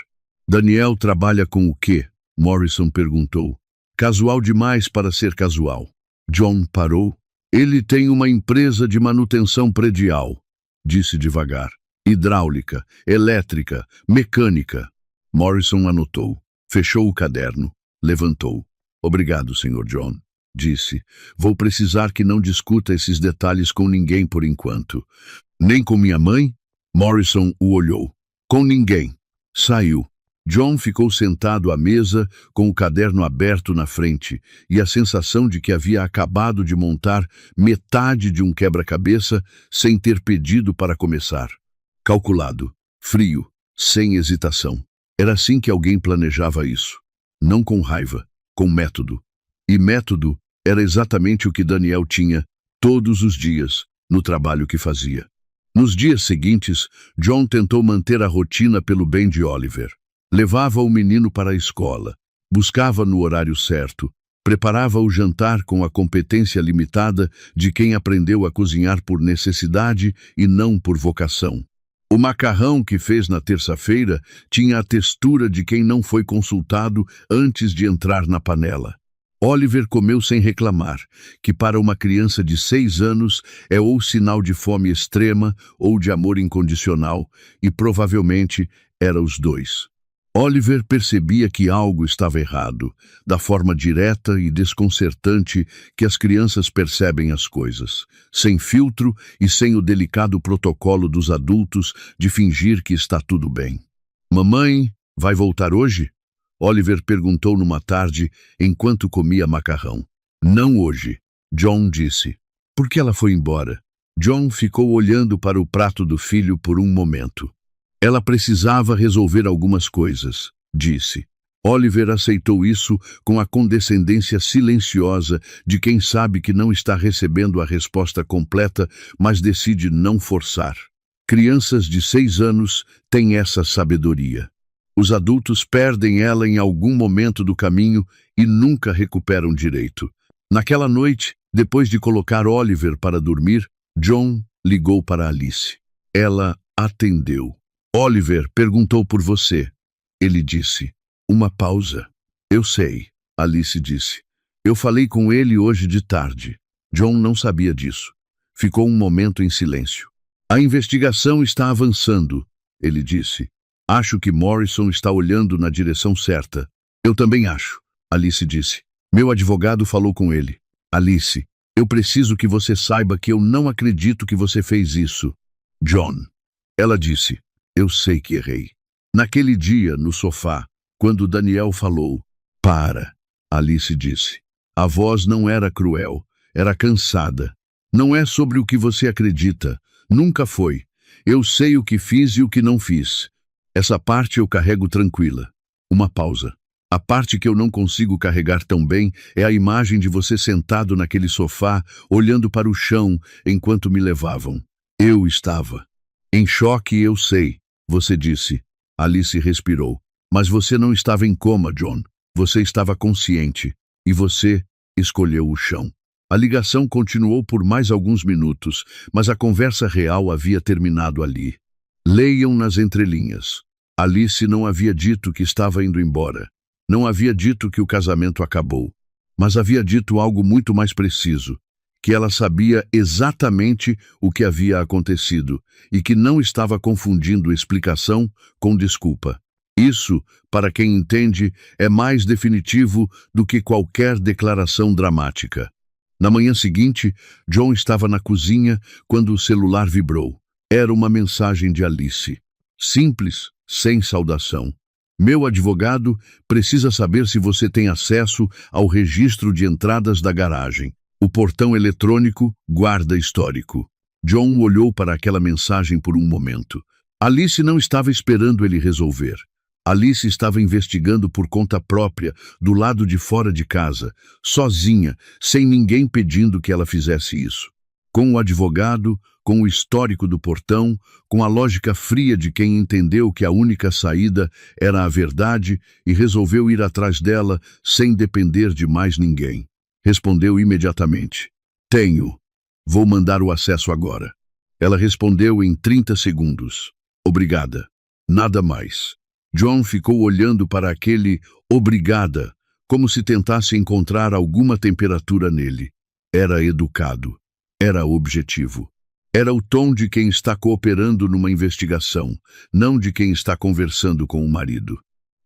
Daniel trabalha com o quê? Morrison perguntou. Casual demais para ser casual. John parou. Ele tem uma empresa de manutenção predial, disse devagar. Hidráulica, elétrica, mecânica. Morrison anotou. Fechou o caderno. Levantou. Obrigado, Sr. John, disse. Vou precisar que não discuta esses detalhes com ninguém por enquanto. Nem com minha mãe? Morrison o olhou. Com ninguém. Saiu. John ficou sentado à mesa com o caderno aberto na frente e a sensação de que havia acabado de montar metade de um quebra-cabeça sem ter pedido para começar. Calculado, frio, sem hesitação. Era assim que alguém planejava isso. Não com raiva, com método. E método era exatamente o que Daniel tinha todos os dias no trabalho que fazia. Nos dias seguintes, John tentou manter a rotina pelo bem de Oliver. Levava o menino para a escola, buscava no horário certo, preparava o jantar com a competência limitada de quem aprendeu a cozinhar por necessidade e não por vocação. O macarrão que fez na terça-feira tinha a textura de quem não foi consultado antes de entrar na panela. Oliver comeu sem reclamar, que para uma criança de 6 anos é ou sinal de fome extrema ou de amor incondicional, e provavelmente era os dois. Oliver percebia que algo estava errado, da forma direta e desconcertante que as crianças percebem as coisas, sem filtro e sem o delicado protocolo dos adultos de fingir que está tudo bem. Mamãe, vai voltar hoje? Oliver perguntou numa tarde enquanto comia macarrão. Não hoje, John disse. Por que ela foi embora? John ficou olhando para o prato do filho por um momento. Ela precisava resolver algumas coisas, disse. Oliver aceitou isso com a condescendência silenciosa de quem sabe que não está recebendo a resposta completa, mas decide não forçar. Crianças de 6 anos têm essa sabedoria. Os adultos perdem ela em algum momento do caminho e nunca recuperam direito. Naquela noite, depois de colocar Oliver para dormir, John ligou para Alice. Ela atendeu. Oliver perguntou por você. Ele disse. Uma pausa. Eu sei, Alice disse. Eu falei com ele hoje de tarde. John não sabia disso. Ficou um momento em silêncio. A investigação está avançando, ele disse. Acho que Morrison está olhando na direção certa. Eu também acho, Alice disse. Meu advogado falou com ele. Alice, eu preciso que você saiba que eu não acredito que você fez isso. John. Ela disse. Eu sei que errei. Naquele dia, no sofá, quando Daniel falou, para, Alice disse. A voz não era cruel, era cansada. Não é sobre o que você acredita. Nunca foi. Eu sei o que fiz e o que não fiz. Essa parte eu carrego tranquila. Uma pausa. A parte que eu não consigo carregar tão bem é a imagem de você sentado naquele sofá, olhando para o chão enquanto me levavam. Eu estava. Em choque, eu sei, você disse. Alice respirou. Mas você não estava em coma, John. Você estava consciente. E você escolheu o chão. A ligação continuou por mais alguns minutos, mas a conversa real havia terminado ali. Leiam nas entrelinhas. Alice não havia dito que estava indo embora. Não havia dito que o casamento acabou. Mas havia dito algo muito mais preciso. Que ela sabia exatamente o que havia acontecido e que não estava confundindo explicação com desculpa. Isso, para quem entende, é mais definitivo do que qualquer declaração dramática. Na manhã seguinte, John estava na cozinha quando o celular vibrou. Era uma mensagem de Alice. Simples, sem saudação. Meu advogado precisa saber se você tem acesso ao registro de entradas da garagem. O portão eletrônico guarda histórico. John olhou para aquela mensagem por um momento. Alice não estava esperando ele resolver. Alice estava investigando por conta própria, do lado de fora de casa, sozinha, sem ninguém pedindo que ela fizesse isso. Com o advogado, com o histórico do portão, com a lógica fria de quem entendeu que a única saída era a verdade e resolveu ir atrás dela sem depender de mais ninguém. Respondeu imediatamente. Tenho. Vou mandar o acesso agora. Ela respondeu em 30 segundos. Obrigada. Nada mais. John ficou olhando para aquele obrigada, como se tentasse encontrar alguma temperatura nele. Era educado. Era objetivo. Era o tom de quem está cooperando numa investigação, não de quem está conversando com o marido.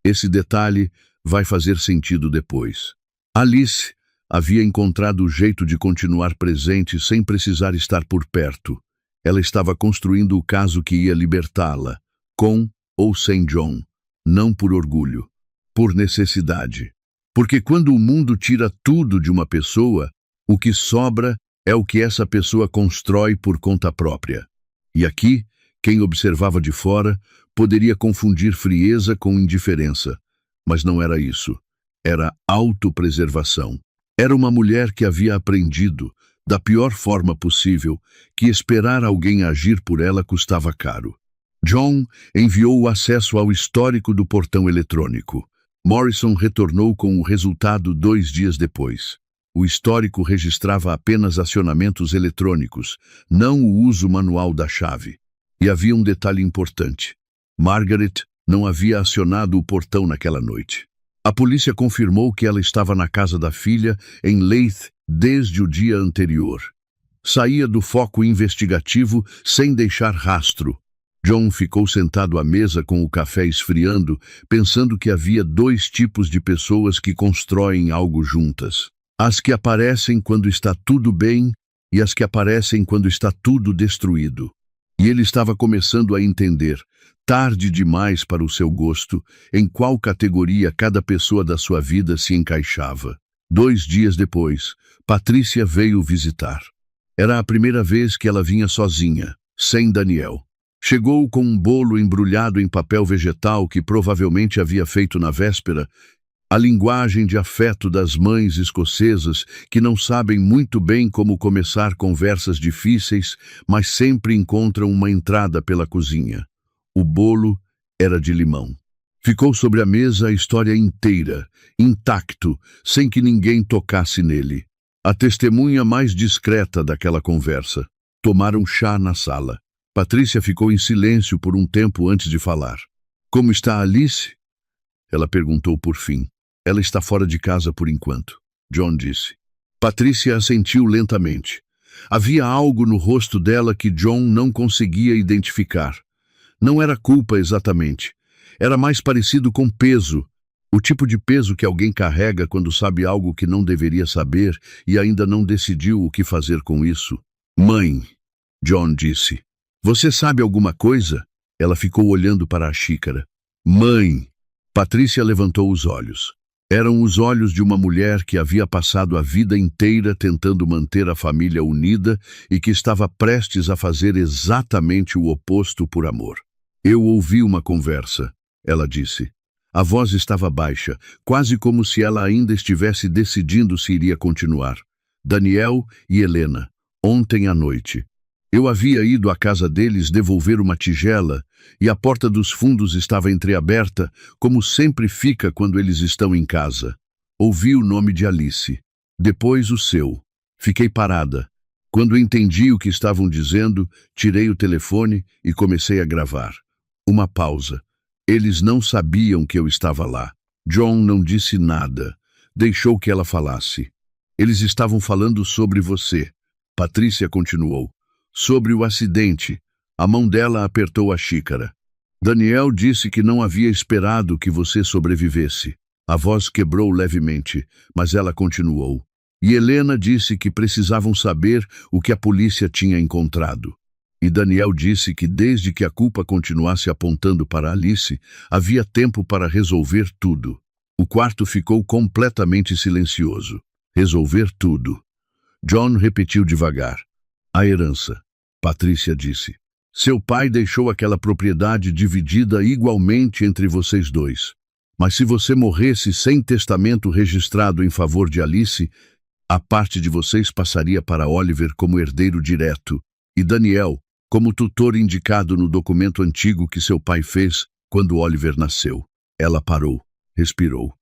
Esse detalhe vai fazer sentido depois. Alice havia encontrado o jeito de continuar presente sem precisar estar por perto. Ela estava construindo o caso que ia libertá-la, com ou sem John. Não por orgulho, por necessidade. Porque quando o mundo tira tudo de uma pessoa, o que sobra é o que essa pessoa constrói por conta própria. E aqui, quem observava de fora poderia confundir frieza com indiferença. Mas não era isso. Era autopreservação. Era uma mulher que havia aprendido, da pior forma possível, que esperar alguém agir por ela custava caro. John enviou o acesso ao histórico do portão eletrônico. Morrison retornou com o resultado 2 dias depois. O histórico registrava apenas acionamentos eletrônicos, não o uso manual da chave. E havia um detalhe importante. Margaret não havia acionado o portão naquela noite. A polícia confirmou que ela estava na casa da filha, em Leith, desde o dia anterior. Saía do foco investigativo sem deixar rastro. John ficou sentado à mesa com o café esfriando, pensando que havia 2 tipos de pessoas que constroem algo juntas. As que aparecem quando está tudo bem e as que aparecem quando está tudo destruído. E ele estava começando a entender, tarde demais para o seu gosto, em qual categoria cada pessoa da sua vida se encaixava. 2 dias depois, Patrícia veio visitar. Era a primeira vez que ela vinha sozinha, sem Daniel. Chegou com um bolo embrulhado em papel vegetal que provavelmente havia feito na véspera, a linguagem de afeto das mães escocesas que não sabem muito bem como começar conversas difíceis, mas sempre encontram uma entrada pela cozinha. O bolo era de limão. Ficou sobre a mesa a história inteira, intacto, sem que ninguém tocasse nele. A testemunha mais discreta daquela conversa. Tomaram chá na sala. Patrícia ficou em silêncio por um tempo antes de falar. Como está Alice? Ela perguntou por fim. Ela está fora de casa por enquanto, John disse. Patrícia assentiu lentamente. Havia algo no rosto dela que John não conseguia identificar. Não era culpa exatamente. Era mais parecido com peso. O tipo de peso que alguém carrega quando sabe algo que não deveria saber e ainda não decidiu o que fazer com isso. Mãe, John disse. Você sabe alguma coisa? Ela ficou olhando para a xícara. Mãe! Patrícia levantou os olhos. Eram os olhos de uma mulher que havia passado a vida inteira tentando manter a família unida e que estava prestes a fazer exatamente o oposto por amor. Eu ouvi uma conversa, ela disse. A voz estava baixa, quase como se ela ainda estivesse decidindo se iria continuar. Daniel e Helena, ontem à noite. Eu havia ido à casa deles devolver uma tigela e a porta dos fundos estava entreaberta, como sempre fica quando eles estão em casa. Ouvi o nome de Alice, depois o seu. Fiquei parada. Quando entendi o que estavam dizendo, tirei o telefone e comecei a gravar. Uma pausa. Eles não sabiam que eu estava lá. John não disse nada. Deixou que ela falasse. Eles estavam falando sobre você. Patrícia continuou. Sobre o acidente. A mão dela apertou a xícara. Daniel disse que não havia esperado que você sobrevivesse. A voz quebrou levemente, mas ela continuou. E Helena disse que precisavam saber o que a polícia tinha encontrado. E Daniel disse que desde que a culpa continuasse apontando para Alice, havia tempo para resolver tudo. O quarto ficou completamente silencioso. Resolver tudo. John repetiu devagar. A herança. Patrícia disse. Seu pai deixou aquela propriedade dividida igualmente entre vocês dois. Mas se você morresse sem testamento registrado em favor de Alice, a parte de vocês passaria para Oliver como herdeiro direto e Daniel como tutor indicado no documento antigo que seu pai fez quando Oliver nasceu. Ela parou, respirou.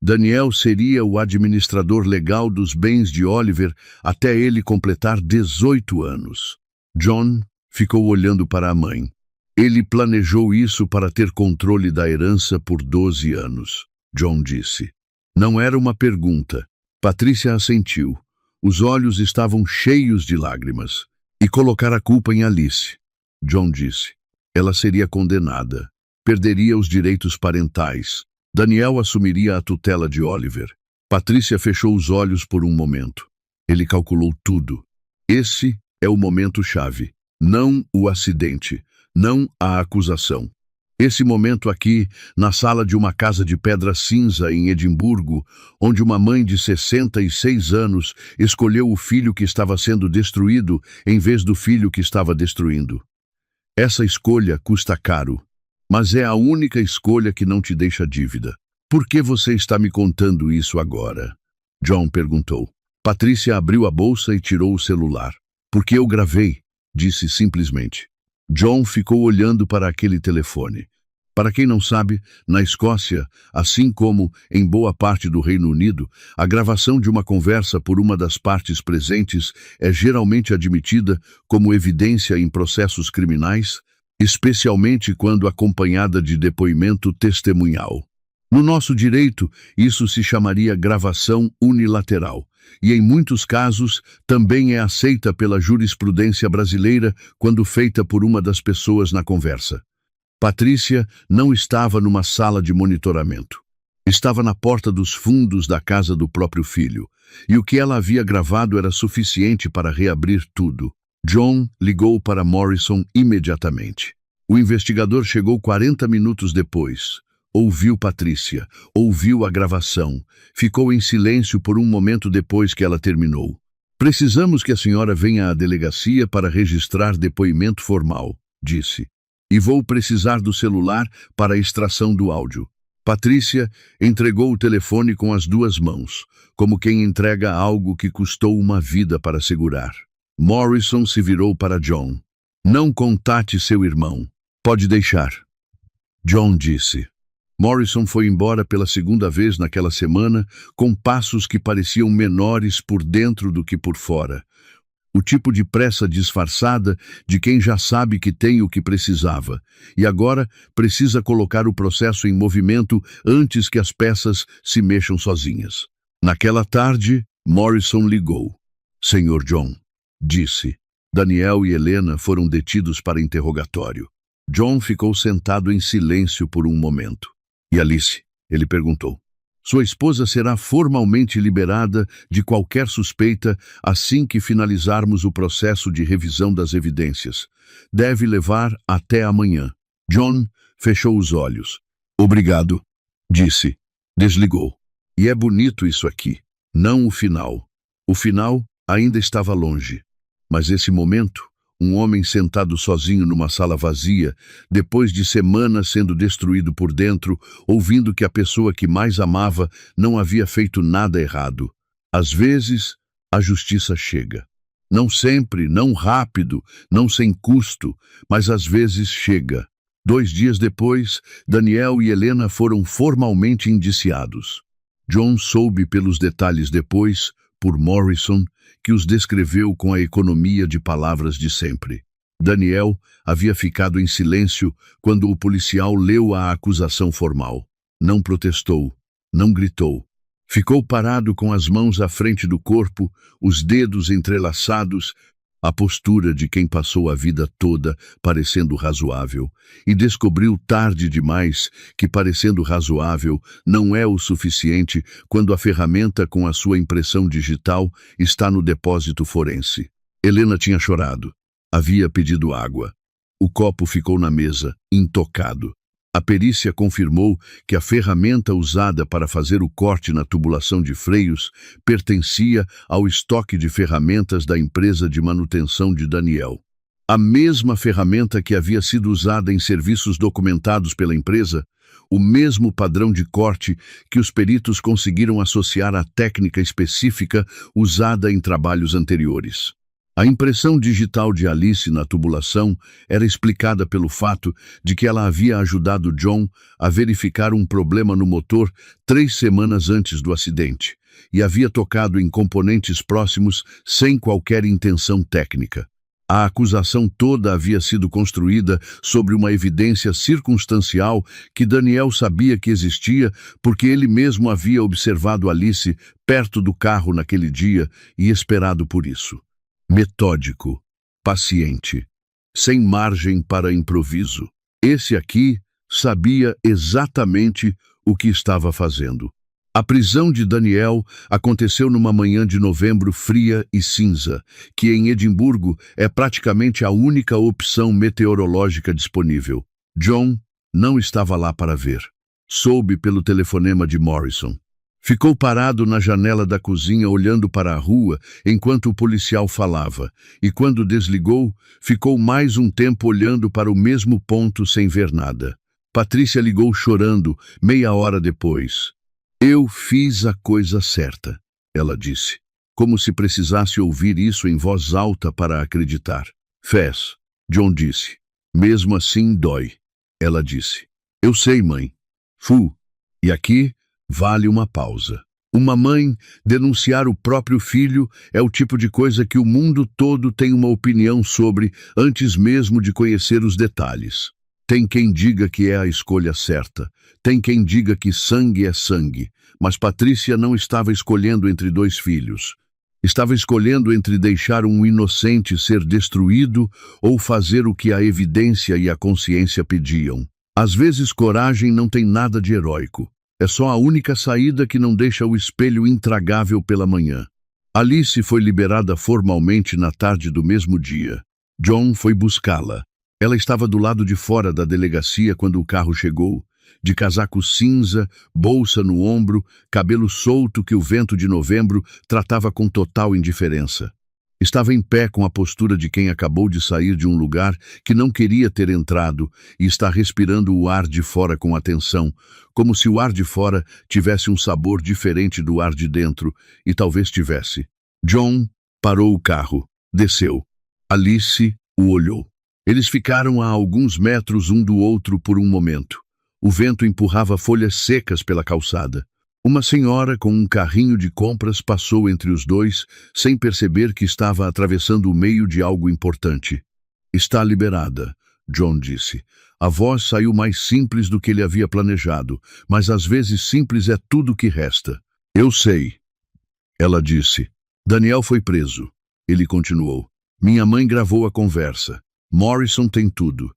Daniel seria o administrador legal dos bens de Oliver até ele completar 18 anos. John ficou olhando para a mãe. Ele planejou isso para ter controle da herança por 12 anos, John disse. Não era uma pergunta. Patrícia assentiu. Os olhos estavam cheios de lágrimas. E colocar a culpa em Alice, John disse. Ela seria condenada. Perderia os direitos parentais. Daniel assumiria a tutela de Oliver. Patrícia fechou os olhos por um momento. Ele calculou tudo. Esse é o momento-chave. Não o acidente. Não a acusação. Esse momento aqui, na sala de uma casa de pedra cinza em Edimburgo, onde uma mãe de 66 anos escolheu o filho que estava sendo destruído em vez do filho que estava destruindo. Essa escolha custa caro, mas é a única escolha que não te deixa dívida. Por que você está me contando isso agora? John perguntou. Patrícia abriu a bolsa e tirou o celular. Porque eu gravei, disse simplesmente. John ficou olhando para aquele telefone. Para quem não sabe, na Escócia, assim como em boa parte do Reino Unido, a gravação de uma conversa por uma das partes presentes é geralmente admitida como evidência em processos criminais, especialmente quando acompanhada de depoimento testemunhal. No nosso direito, isso se chamaria gravação unilateral, e em muitos casos também é aceita pela jurisprudência brasileira quando feita por uma das pessoas na conversa. Patrícia não estava numa sala de monitoramento. Estava na porta dos fundos da casa do próprio filho, e o que ela havia gravado era suficiente para reabrir tudo. John ligou para Morrison imediatamente. O investigador chegou 40 minutos depois. Ouviu Patrícia, ouviu a gravação, ficou em silêncio por um momento depois que ela terminou. Precisamos que a senhora venha à delegacia para registrar depoimento formal, disse. E vou precisar do celular para a extração do áudio. Patrícia entregou o telefone com as duas mãos, como quem entrega algo que custou uma vida para segurar. Morrison se virou para John. Não contate seu irmão. Pode deixar. John disse. Morrison foi embora pela segunda vez naquela semana, com passos que pareciam menores por dentro do que por fora. O tipo de pressa disfarçada de quem já sabe que tem o que precisava, e agora precisa colocar o processo em movimento antes que as peças se mexam sozinhas. Naquela tarde, Morrison ligou. Senhor John, disse. Daniel e Helena foram detidos para interrogatório. John ficou sentado em silêncio por um momento. E Alice? Ele perguntou. Sua esposa será formalmente liberada de qualquer suspeita assim que finalizarmos o processo de revisão das evidências. Deve levar até amanhã. John fechou os olhos. Obrigado, disse. Desligou. E é bonito isso aqui. Não o final. O final ainda estava longe. Mas esse momento, um homem sentado sozinho numa sala vazia, depois de semanas sendo destruído por dentro, ouvindo que a pessoa que mais amava não havia feito nada errado. Às vezes, a justiça chega. Não sempre, não rápido, não sem custo, mas às vezes chega. 2 dias depois, Daniel e Helena foram formalmente indiciados. John soube pelos detalhes depois, por Morrison, que os descreveu com a economia de palavras de sempre. Daniel havia ficado em silêncio quando o policial leu a acusação formal. Não protestou, não gritou. Ficou parado com as mãos à frente do corpo, os dedos entrelaçados, a postura de quem passou a vida toda parecendo razoável, e descobriu tarde demais que parecendo razoável não é o suficiente quando a ferramenta com a sua impressão digital está no depósito forense. Helena tinha chorado. Havia pedido água. O copo ficou na mesa, intocado. A perícia confirmou que a ferramenta usada para fazer o corte na tubulação de freios pertencia ao estoque de ferramentas da empresa de manutenção de Daniel. A mesma ferramenta que havia sido usada em serviços documentados pela empresa, o mesmo padrão de corte que os peritos conseguiram associar à técnica específica usada em trabalhos anteriores. A impressão digital de Alice na tubulação era explicada pelo fato de que ela havia ajudado John a verificar um problema no motor 3 semanas antes do acidente e havia tocado em componentes próximos sem qualquer intenção técnica. A acusação toda havia sido construída sobre uma evidência circunstancial que Daniel sabia que existia porque ele mesmo havia observado Alice perto do carro naquele dia e esperado por isso. Metódico, paciente, sem margem para improviso. Esse aqui sabia exatamente o que estava fazendo. A prisão de Daniel aconteceu numa manhã de novembro fria e cinza, que em Edimburgo é praticamente a única opção meteorológica disponível. John não estava lá para ver. Soube pelo telefonema de Morrison. Ficou parado na janela da cozinha olhando para a rua enquanto o policial falava, e quando desligou, ficou mais um tempo olhando para o mesmo ponto sem ver nada. Patrícia ligou chorando, meia hora depois. Eu fiz a coisa certa, ela disse, como se precisasse ouvir isso em voz alta para acreditar. Fez, John disse. Mesmo assim dói, ela disse. Eu sei, mãe. E aqui vale uma pausa. Uma mãe denunciar o próprio filho é o tipo de coisa que o mundo todo tem uma opinião sobre antes mesmo de conhecer os detalhes. Tem quem diga que é a escolha certa, tem quem diga que sangue é sangue, mas Patrícia não estava escolhendo entre 2 filhos. Estava escolhendo entre deixar um inocente ser destruído ou fazer o que a evidência e a consciência pediam. Às vezes coragem não tem nada de heróico. É só a única saída que não deixa o espelho intragável pela manhã. Alice foi liberada formalmente na tarde do mesmo dia. John foi buscá-la. Ela estava do lado de fora da delegacia quando o carro chegou, de casaco cinza, bolsa no ombro, cabelo solto que o vento de novembro tratava com total indiferença. Estava em pé com a postura de quem acabou de sair de um lugar que não queria ter entrado e está respirando o ar de fora com atenção, como se o ar de fora tivesse um sabor diferente do ar de dentro, e talvez tivesse. John parou o carro, desceu. Alice o olhou. Eles ficaram a alguns metros um do outro por um momento. O vento empurrava folhas secas pela calçada. Uma senhora com um carrinho de compras passou entre os dois, sem perceber que estava atravessando o meio de algo importante. Está liberada, John disse. A voz saiu mais simples do que ele havia planejado, mas às vezes simples é tudo o que resta. Eu sei, ela disse. Daniel foi preso. Ele continuou. Minha mãe gravou a conversa. Morrison tem tudo.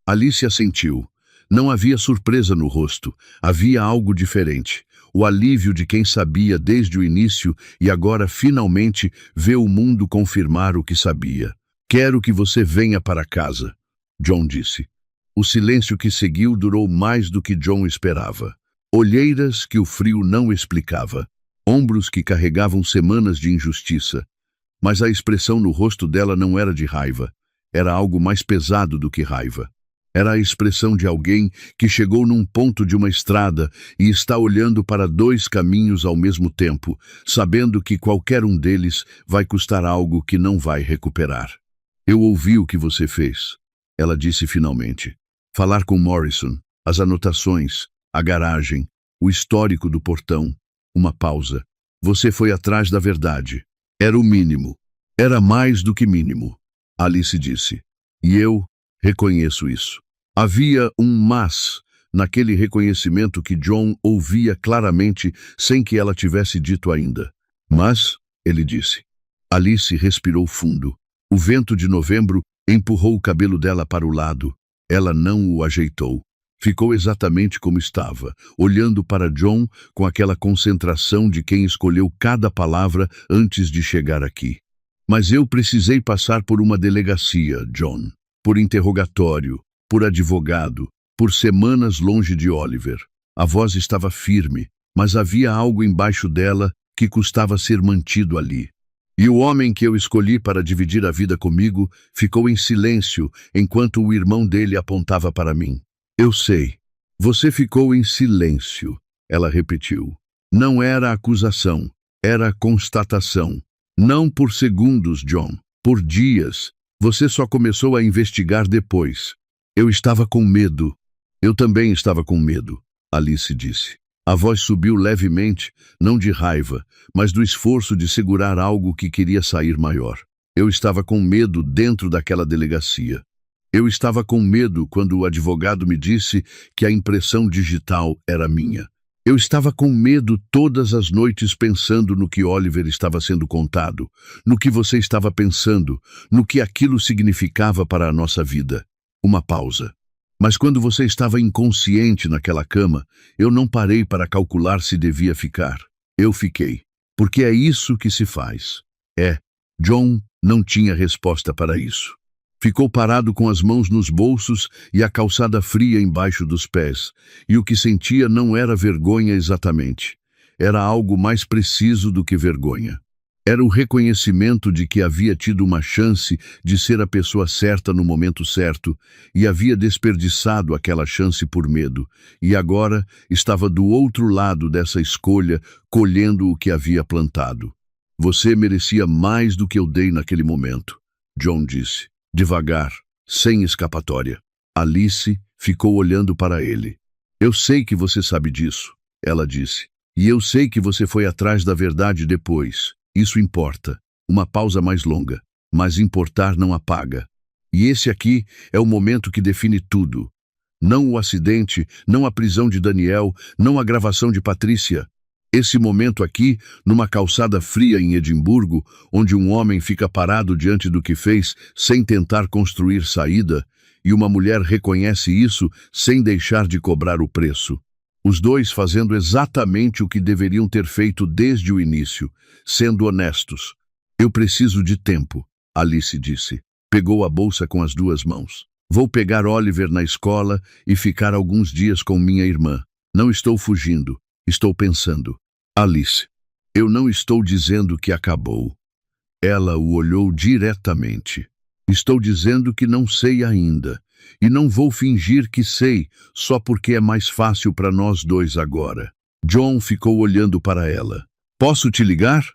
Alice assentiu. Não havia surpresa no rosto, havia algo diferente. O alívio de quem sabia desde o início e agora finalmente vê o mundo confirmar o que sabia. Quero que você venha para casa, John disse. O silêncio que seguiu durou mais do que John esperava. Olheiras que o frio não explicava, ombros que carregavam semanas de injustiça. Mas a expressão no rosto dela não era de raiva, era algo mais pesado do que raiva. Era a expressão de alguém que chegou num ponto de uma estrada e está olhando para dois caminhos ao mesmo tempo, sabendo que qualquer um deles vai custar algo que não vai recuperar. Eu ouvi o que você fez, ela disse finalmente. Falar com Morrison, as anotações, a garagem, o histórico do portão, uma pausa. Você foi atrás da verdade. Era o mínimo. Era mais do que mínimo, Alice disse. E eu reconheço isso. Havia um mas naquele reconhecimento que John ouvia claramente sem que ela tivesse dito ainda. Mas, ele disse. Alice respirou fundo. O vento de novembro empurrou o cabelo dela para o lado. Ela não o ajeitou. Ficou exatamente como estava, olhando para John com aquela concentração de quem escolheu cada palavra antes de chegar aqui. Mas eu precisei passar por uma delegacia, John. Por interrogatório, por advogado, por semanas longe de Oliver. A voz estava firme, mas havia algo embaixo dela que custava ser mantido ali. E o homem que eu escolhi para dividir a vida comigo ficou em silêncio enquanto o irmão dele apontava para mim. Eu sei. Você ficou em silêncio, ela repetiu. Não era acusação, era constatação. Não por segundos, John, por dias. Você só começou a investigar depois. Eu estava com medo. Eu também estava com medo, Alice disse. A voz subiu levemente, não de raiva, mas do esforço de segurar algo que queria sair maior. Eu estava com medo dentro daquela delegacia. Eu estava com medo quando o advogado me disse que a impressão digital era minha. Eu estava com medo todas as noites pensando no que Oliver estava sendo contado, no que você estava pensando, no que aquilo significava para a nossa vida. Uma pausa. Mas quando você estava inconsciente naquela cama, eu não parei para calcular se devia ficar. Eu fiquei. Porque é isso que se faz. John não tinha resposta para isso. Ficou parado com as mãos nos bolsos e a calçada fria embaixo dos pés, e o que sentia não era vergonha exatamente. Era algo mais preciso do que vergonha. Era o reconhecimento de que havia tido uma chance de ser a pessoa certa no momento certo e havia desperdiçado aquela chance por medo, e agora estava do outro lado dessa escolha, colhendo o que havia plantado. Você merecia mais do que eu dei naquele momento, John disse, devagar, sem escapatória. Alice ficou olhando para ele. Eu sei que você sabe disso, ela disse, e eu sei que você foi atrás da verdade depois. Isso importa. Uma pausa mais longa. Mas importar não apaga. E esse aqui é o momento que define tudo. Não o acidente, não a prisão de Daniel, não a gravação de Patrícia. Esse momento aqui, numa calçada fria em Edimburgo, onde um homem fica parado diante do que fez sem tentar construir saída, e uma mulher reconhece isso sem deixar de cobrar o preço. Os dois fazendo exatamente o que deveriam ter feito desde o início, sendo honestos. Eu preciso de tempo, Alice disse. Pegou a bolsa com as duas mãos. Vou pegar Oliver na escola e ficar alguns dias com minha irmã. Não estou fugindo, estou pensando. Alice, eu não estou dizendo que acabou. Ela o olhou diretamente. Estou dizendo que não sei ainda. E não vou fingir que sei, só porque é mais fácil para nós dois agora. John ficou olhando para ela. Posso te ligar?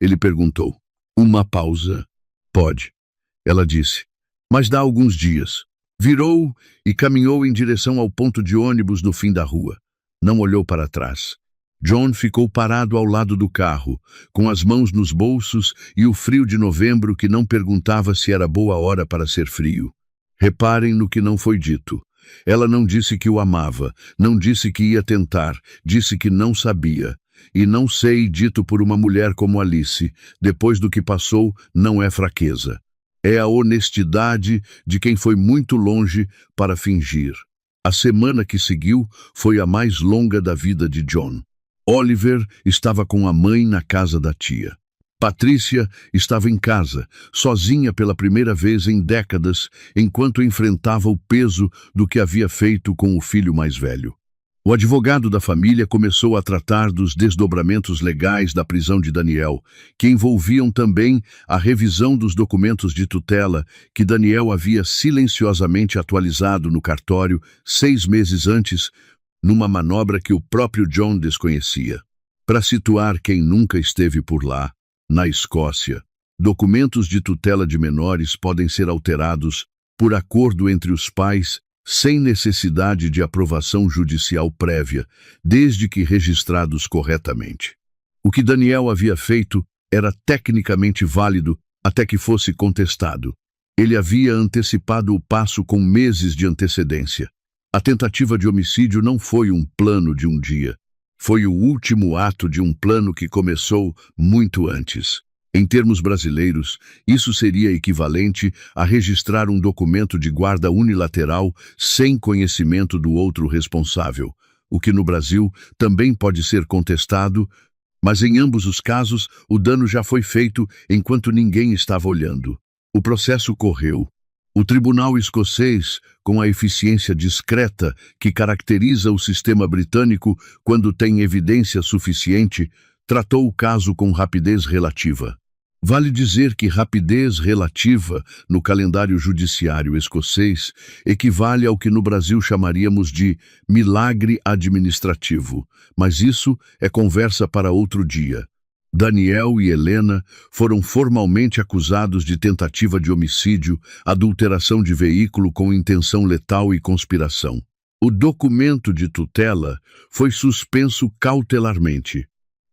Ele perguntou. Uma pausa. Pode, ela disse. Mas dá alguns dias. Virou e caminhou em direção ao ponto de ônibus no fim da rua. Não olhou para trás. John ficou parado ao lado do carro, com as mãos nos bolsos e o frio de novembro que não perguntava se era boa hora para ser frio. Reparem no que não foi dito. Ela não disse que o amava, não disse que ia tentar, disse que não sabia. E não sei, dito por uma mulher como Alice, depois do que passou, não é fraqueza. É a honestidade de quem foi muito longe para fingir. A semana que seguiu foi a mais longa da vida de John. Oliver estava com a mãe na casa da tia. Patrícia estava em casa, sozinha pela primeira vez em décadas, enquanto enfrentava o peso do que havia feito com o filho mais velho. O advogado da família começou a tratar dos desdobramentos legais da prisão de Daniel, que envolviam também a revisão dos documentos de tutela que Daniel havia silenciosamente atualizado no cartório 6 meses antes, numa manobra que o próprio John desconhecia. Para situar quem nunca esteve por lá, na Escócia, documentos de tutela de menores podem ser alterados por acordo entre os pais sem necessidade de aprovação judicial prévia, desde que registrados corretamente. O que Daniel havia feito era tecnicamente válido até que fosse contestado. Ele havia antecipado o passo com meses de antecedência. A tentativa de homicídio não foi um plano de um dia. Foi o último ato de um plano que começou muito antes. Em termos brasileiros, isso seria equivalente a registrar um documento de guarda unilateral sem conhecimento do outro responsável, o que no Brasil também pode ser contestado, mas em ambos os casos o dano já foi feito enquanto ninguém estava olhando. O processo correu. O tribunal escocês, com a eficiência discreta que caracteriza o sistema britânico quando tem evidência suficiente, tratou o caso com rapidez relativa. Vale dizer que rapidez relativa no calendário judiciário escocês equivale ao que no Brasil chamaríamos de milagre administrativo, mas isso é conversa para outro dia. Daniel e Helena foram formalmente acusados de tentativa de homicídio, adulteração de veículo com intenção letal e conspiração. O documento de tutela foi suspenso cautelarmente.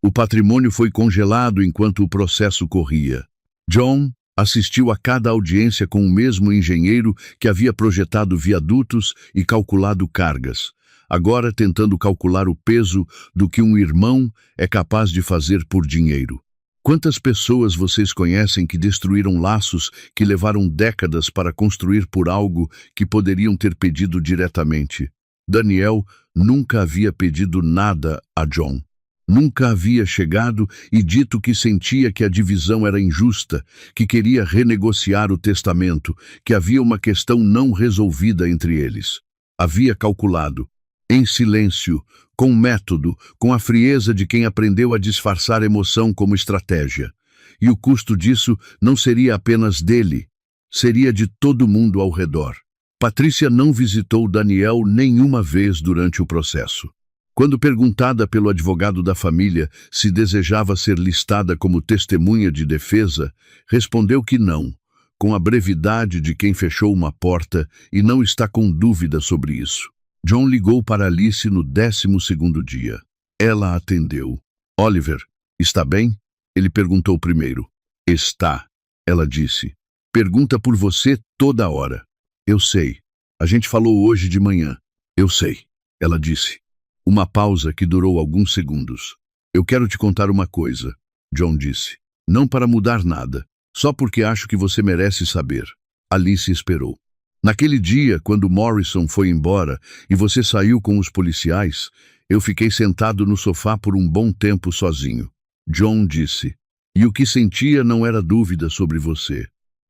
O patrimônio foi congelado enquanto o processo corria. John assistiu a cada audiência com o mesmo engenheiro que havia projetado viadutos e calculado cargas, agora tentando calcular o peso do que um irmão é capaz de fazer por dinheiro. Quantas pessoas vocês conhecem que destruíram laços que levaram décadas para construir por algo que poderiam ter pedido diretamente? Daniel nunca havia pedido nada a John. Nunca havia chegado e dito que sentia que a divisão era injusta, que queria renegociar o testamento, que havia uma questão não resolvida entre eles. Havia calculado, em silêncio, com método, com a frieza de quem aprendeu a disfarçar emoção como estratégia. E o custo disso não seria apenas dele, seria de todo mundo ao redor. Patrícia não visitou Daniel nenhuma vez durante o processo. Quando perguntada pelo advogado da família se desejava ser listada como testemunha de defesa, respondeu que não, com a brevidade de quem fechou uma porta e não está com dúvida sobre isso. John ligou para Alice no 12º dia. Ela atendeu. Oliver, está bem? Ele perguntou primeiro. Está, ela disse. Pergunta por você toda hora. Eu sei. A gente falou hoje de manhã. Eu sei, ela disse. Uma pausa que durou alguns segundos. Eu quero te contar uma coisa, John disse. Não para mudar nada, só porque acho que você merece saber. Alice esperou. Naquele dia, quando Morrison foi embora e você saiu com os policiais, eu fiquei sentado no sofá por um bom tempo sozinho. John disse. E o que sentia não era dúvida sobre você.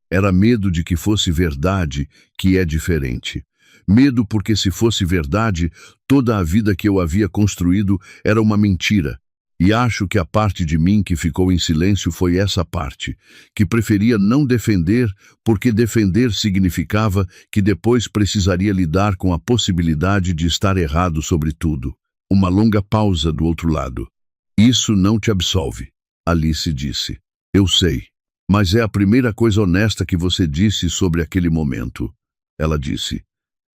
Era medo de que fosse verdade, que é diferente. Medo porque, se fosse verdade, toda a vida que eu havia construído era uma mentira. E acho que a parte de mim que ficou em silêncio foi essa parte, que preferia não defender, porque defender significava que depois precisaria lidar com a possibilidade de estar errado sobre tudo. Uma longa pausa do outro lado. Isso não te absolve, Alice disse. Eu sei, mas é a primeira coisa honesta que você disse sobre aquele momento. Ela disse.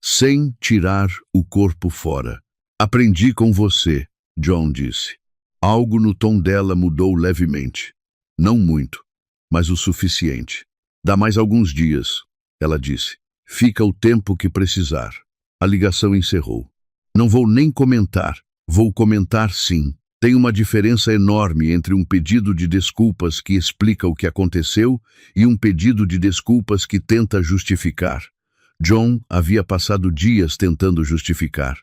Sem tirar o corpo fora. Aprendi com você, John disse. Algo no tom dela mudou levemente. Não muito, mas o suficiente. Dá mais alguns dias, ela disse. Fica o tempo que precisar. A ligação encerrou. Não vou nem comentar. Vou comentar sim. Tem uma diferença enorme entre um pedido de desculpas que explica o que aconteceu e um pedido de desculpas que tenta justificar. John havia passado dias tentando justificar.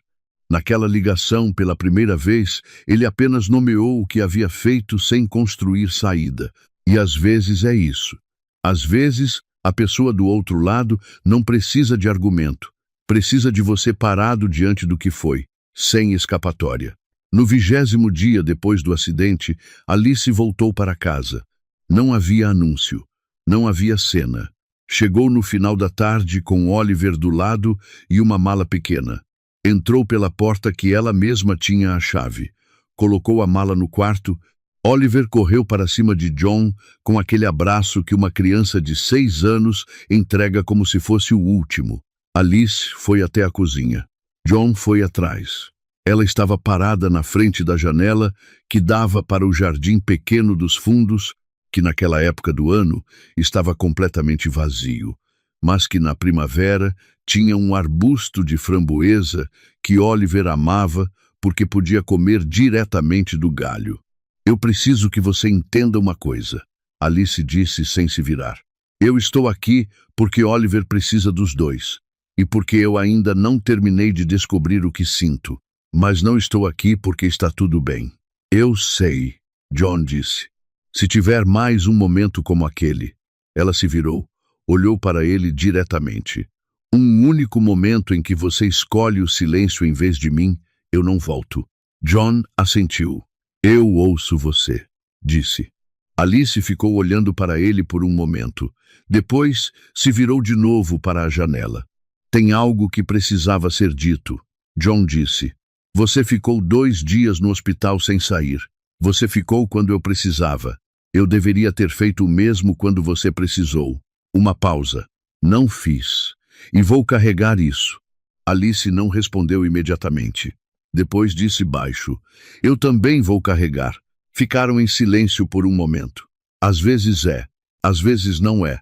Naquela ligação, pela primeira vez, ele apenas nomeou o que havia feito sem construir saída. E às vezes é isso. Às vezes, a pessoa do outro lado não precisa de argumento. Precisa de você parado diante do que foi, sem escapatória. No 20º dia depois do acidente, Alice voltou para casa. Não havia anúncio. Não havia cena. Chegou no final da tarde com Oliver do lado e uma mala pequena. Entrou pela porta que ela mesma tinha a chave. Colocou a mala no quarto. Oliver correu para cima de John com aquele abraço que uma criança de 6 anos entrega como se fosse o último. Alice foi até a cozinha. John foi atrás. Ela estava parada na frente da janela que dava para o jardim pequeno dos fundos, que naquela época do ano estava completamente vazio, mas que na primavera tinha um arbusto de framboesa que Oliver amava porque podia comer diretamente do galho. Eu preciso que você entenda uma coisa, Alice disse sem se virar. Eu estou aqui porque Oliver precisa dos dois, e porque eu ainda não terminei de descobrir o que sinto. Mas não estou aqui porque está tudo bem. Eu sei, John disse. Se tiver mais um momento como aquele. Ela se virou, olhou para ele diretamente. Um único momento em que você escolhe o silêncio em vez de mim, eu não volto. John assentiu. Eu ouço você, disse. Alice ficou olhando para ele por um momento. Depois se virou de novo para a janela. Tem algo que precisava ser dito, John disse. Você ficou 2 dias no hospital sem sair. Você ficou quando eu precisava. Eu deveria ter feito o mesmo quando você precisou. Uma pausa. Não fiz. E vou carregar isso. Alice não respondeu imediatamente. Depois disse baixo. Eu também vou carregar. Ficaram em silêncio por um momento. Às vezes é, às vezes não é.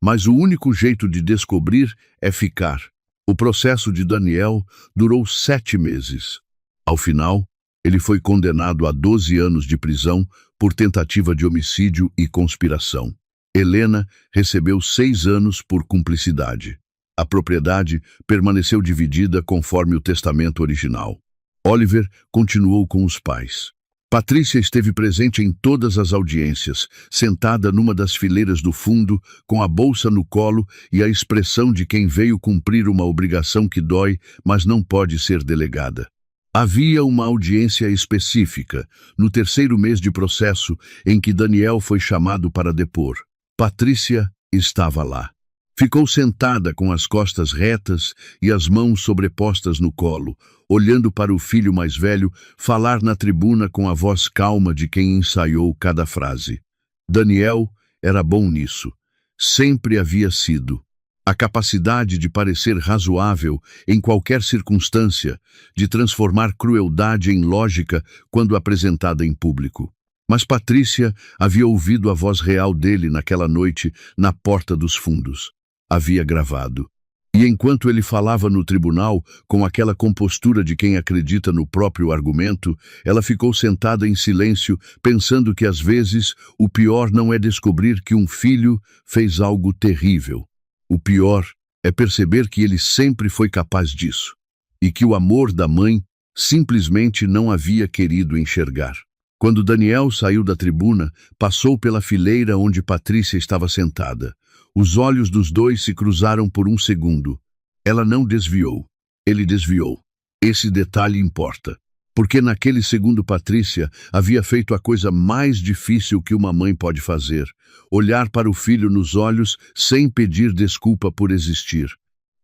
Mas o único jeito de descobrir é ficar. O processo de Daniel durou 7 meses. Ao final, ele foi condenado a 12 anos de prisão por tentativa de homicídio e conspiração. Helena recebeu 6 anos por cumplicidade. A propriedade permaneceu dividida conforme o testamento original. Oliver continuou com os pais. Patrícia esteve presente em todas as audiências, sentada numa das fileiras do fundo, com a bolsa no colo e a expressão de quem veio cumprir uma obrigação que dói, mas não pode ser delegada. Havia uma audiência específica, no 3º mês de processo, em que Daniel foi chamado para depor. Patrícia estava lá. Ficou sentada com as costas retas e as mãos sobrepostas no colo, olhando para o filho mais velho falar na tribuna com a voz calma de quem ensaiou cada frase. Daniel era bom nisso. Sempre havia sido. A capacidade de parecer razoável em qualquer circunstância, de transformar crueldade em lógica quando apresentada em público. Mas Patrícia havia ouvido a voz real dele naquela noite na porta dos fundos. Havia gravado. E enquanto ele falava no tribunal, com aquela compostura de quem acredita no próprio argumento, ela ficou sentada em silêncio, pensando que às vezes o pior não é descobrir que um filho fez algo terrível. O pior é perceber que ele sempre foi capaz disso, e que o amor da mãe simplesmente não havia querido enxergar. Quando Daniel saiu da tribuna, passou pela fileira onde Patrícia estava sentada. Os olhos dos dois se cruzaram por um segundo. Ela não desviou. Ele desviou. Esse detalhe importa. Porque naquele segundo Patrícia havia feito a coisa mais difícil que uma mãe pode fazer. Olhar para o filho nos olhos sem pedir desculpa por existir.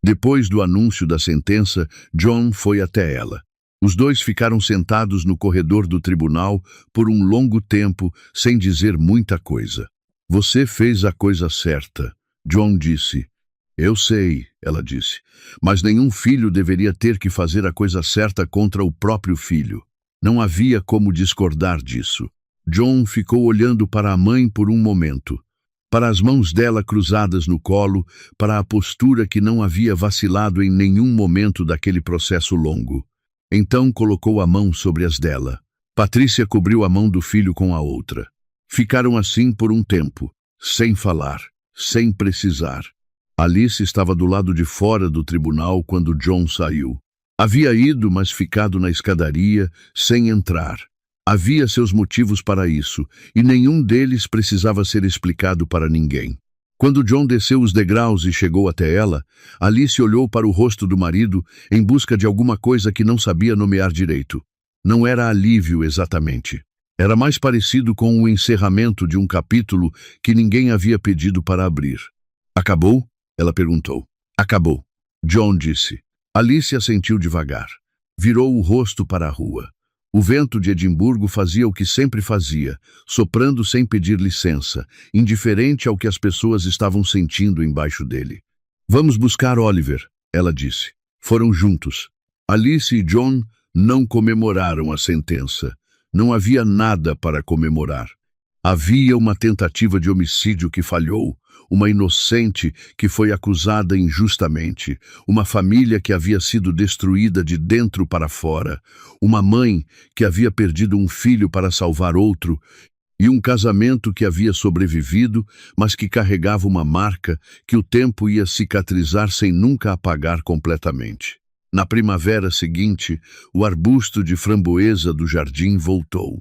Depois do anúncio da sentença, John foi até ela. Os dois ficaram sentados no corredor do tribunal por um longo tempo, sem dizer muita coisa. Você fez a coisa certa, John disse. Eu sei, ela disse, mas nenhum filho deveria ter que fazer a coisa certa contra o próprio filho. Não havia como discordar disso. John ficou olhando para a mãe por um momento, para as mãos dela cruzadas no colo, para a postura que não havia vacilado em nenhum momento daquele processo longo. Então colocou a mão sobre as dela. Patrícia cobriu a mão do filho com a outra. Ficaram assim por um tempo, sem falar, sem precisar. Alice estava do lado de fora do tribunal quando John saiu. Havia ido, mas ficado na escadaria, sem entrar. Havia seus motivos para isso, e nenhum deles precisava ser explicado para ninguém. Quando John desceu os degraus e chegou até ela, Alice olhou para o rosto do marido em busca de alguma coisa que não sabia nomear direito. Não era alívio exatamente. Era mais parecido com o encerramento de um capítulo que ninguém havia pedido para abrir. Acabou? Ela perguntou. Acabou. John disse. Alice assentiu devagar. Virou o rosto para a rua. O vento de Edimburgo fazia o que sempre fazia, soprando sem pedir licença, indiferente ao que as pessoas estavam sentindo embaixo dele. Vamos buscar Oliver, ela disse. Foram juntos. Alice e John não comemoraram a sentença. Não havia nada para comemorar. Havia uma tentativa de homicídio que falhou, uma inocente que foi acusada injustamente, uma família que havia sido destruída de dentro para fora, uma mãe que havia perdido um filho para salvar outro, e um casamento que havia sobrevivido, mas que carregava uma marca que o tempo ia cicatrizar sem nunca apagar completamente. Na primavera seguinte, o arbusto de framboesa do jardim voltou.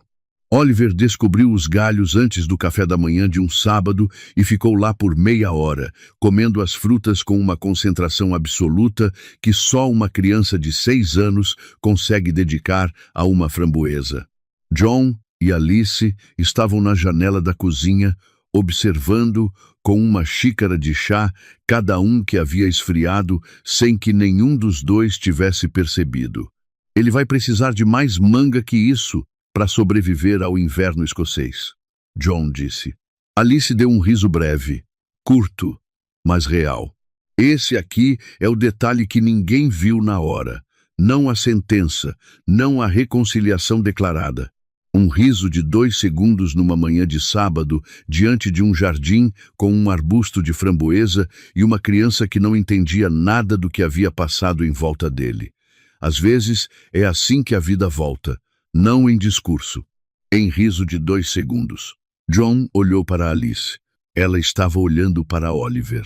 Oliver descobriu os galhos antes do café da manhã de um sábado e ficou lá por meia hora, comendo as frutas com uma concentração absoluta que só uma criança de 6 anos consegue dedicar a uma framboesa. John e Alice estavam na janela da cozinha, observando com uma xícara de chá, cada um que havia esfriado, sem que nenhum dos dois tivesse percebido. Ele vai precisar de mais manga que isso para sobreviver ao inverno escocês, John disse. Alice deu um riso breve, curto, mas real. Esse aqui é o detalhe que ninguém viu na hora. Não a sentença, não a reconciliação declarada. Um riso de 2 segundos numa manhã de sábado, diante de um jardim com um arbusto de framboesa e uma criança que não entendia nada do que havia passado em volta dele. Às vezes é assim que a vida volta. Não em discurso, em riso de 2 segundos. John olhou para Alice. Ela estava olhando para Oliver.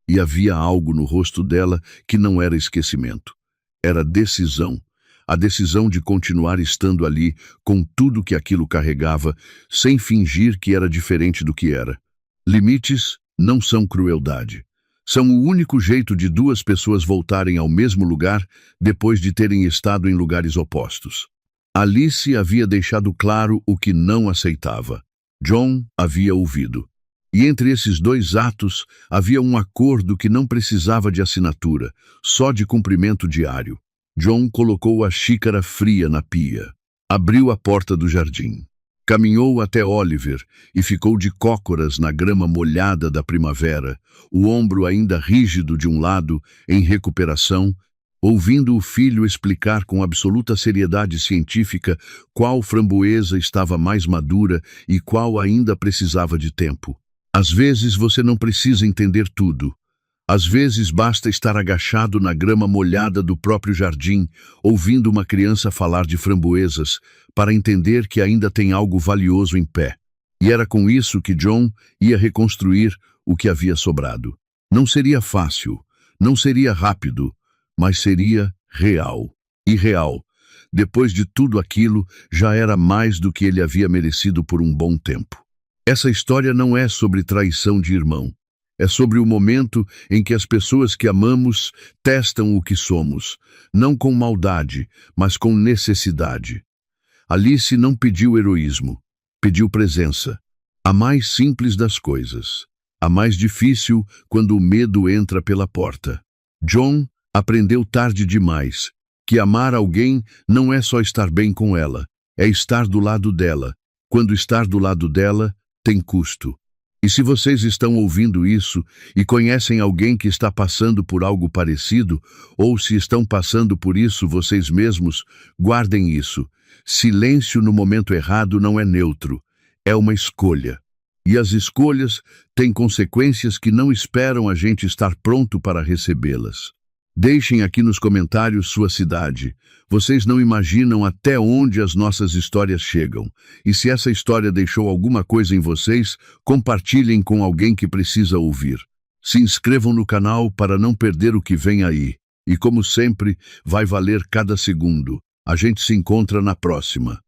E havia algo no rosto dela que não era esquecimento. Era decisão. A decisão de continuar estando ali, com tudo que aquilo carregava, sem fingir que era diferente do que era. Limites não são crueldade. São o único jeito de 2 pessoas voltarem ao mesmo lugar depois de terem estado em lugares opostos. Alice havia deixado claro o que não aceitava. John havia ouvido. E entre esses 2 atos havia um acordo que não precisava de assinatura, só de cumprimento diário. John colocou a xícara fria na pia. Abriu a porta do jardim. Caminhou até Oliver e ficou de cócoras na grama molhada da primavera, o ombro ainda rígido de um lado, em recuperação, ouvindo o filho explicar com absoluta seriedade científica qual framboesa estava mais madura e qual ainda precisava de tempo. Às vezes você não precisa entender tudo. Às vezes basta estar agachado na grama molhada do próprio jardim, ouvindo uma criança falar de framboesas, para entender que ainda tem algo valioso em pé. E era com isso que John ia reconstruir o que havia sobrado. Não seria fácil, não seria rápido, mas seria real. E real, depois de tudo aquilo, já era mais do que ele havia merecido por um bom tempo. Essa história não é sobre traição de irmão. É sobre o momento em que as pessoas que amamos testam o que somos, não com maldade, mas com necessidade. Alice não pediu heroísmo, pediu presença. A mais simples das coisas. A mais difícil quando o medo entra pela porta. John aprendeu tarde demais que amar alguém não é só estar bem com ela, é estar do lado dela. Quando estar do lado dela, tem custo. E se vocês estão ouvindo isso e conhecem alguém que está passando por algo parecido, ou se estão passando por isso vocês mesmos, guardem isso. Silêncio no momento errado não é neutro, é uma escolha. E as escolhas têm consequências que não esperam a gente estar pronto para recebê-las. Deixem aqui nos comentários sua cidade. Vocês não imaginam até onde as nossas histórias chegam. E se essa história deixou alguma coisa em vocês, compartilhem com alguém que precisa ouvir. Se inscrevam no canal para não perder o que vem aí. E como sempre, vai valer cada segundo. A gente se encontra na próxima.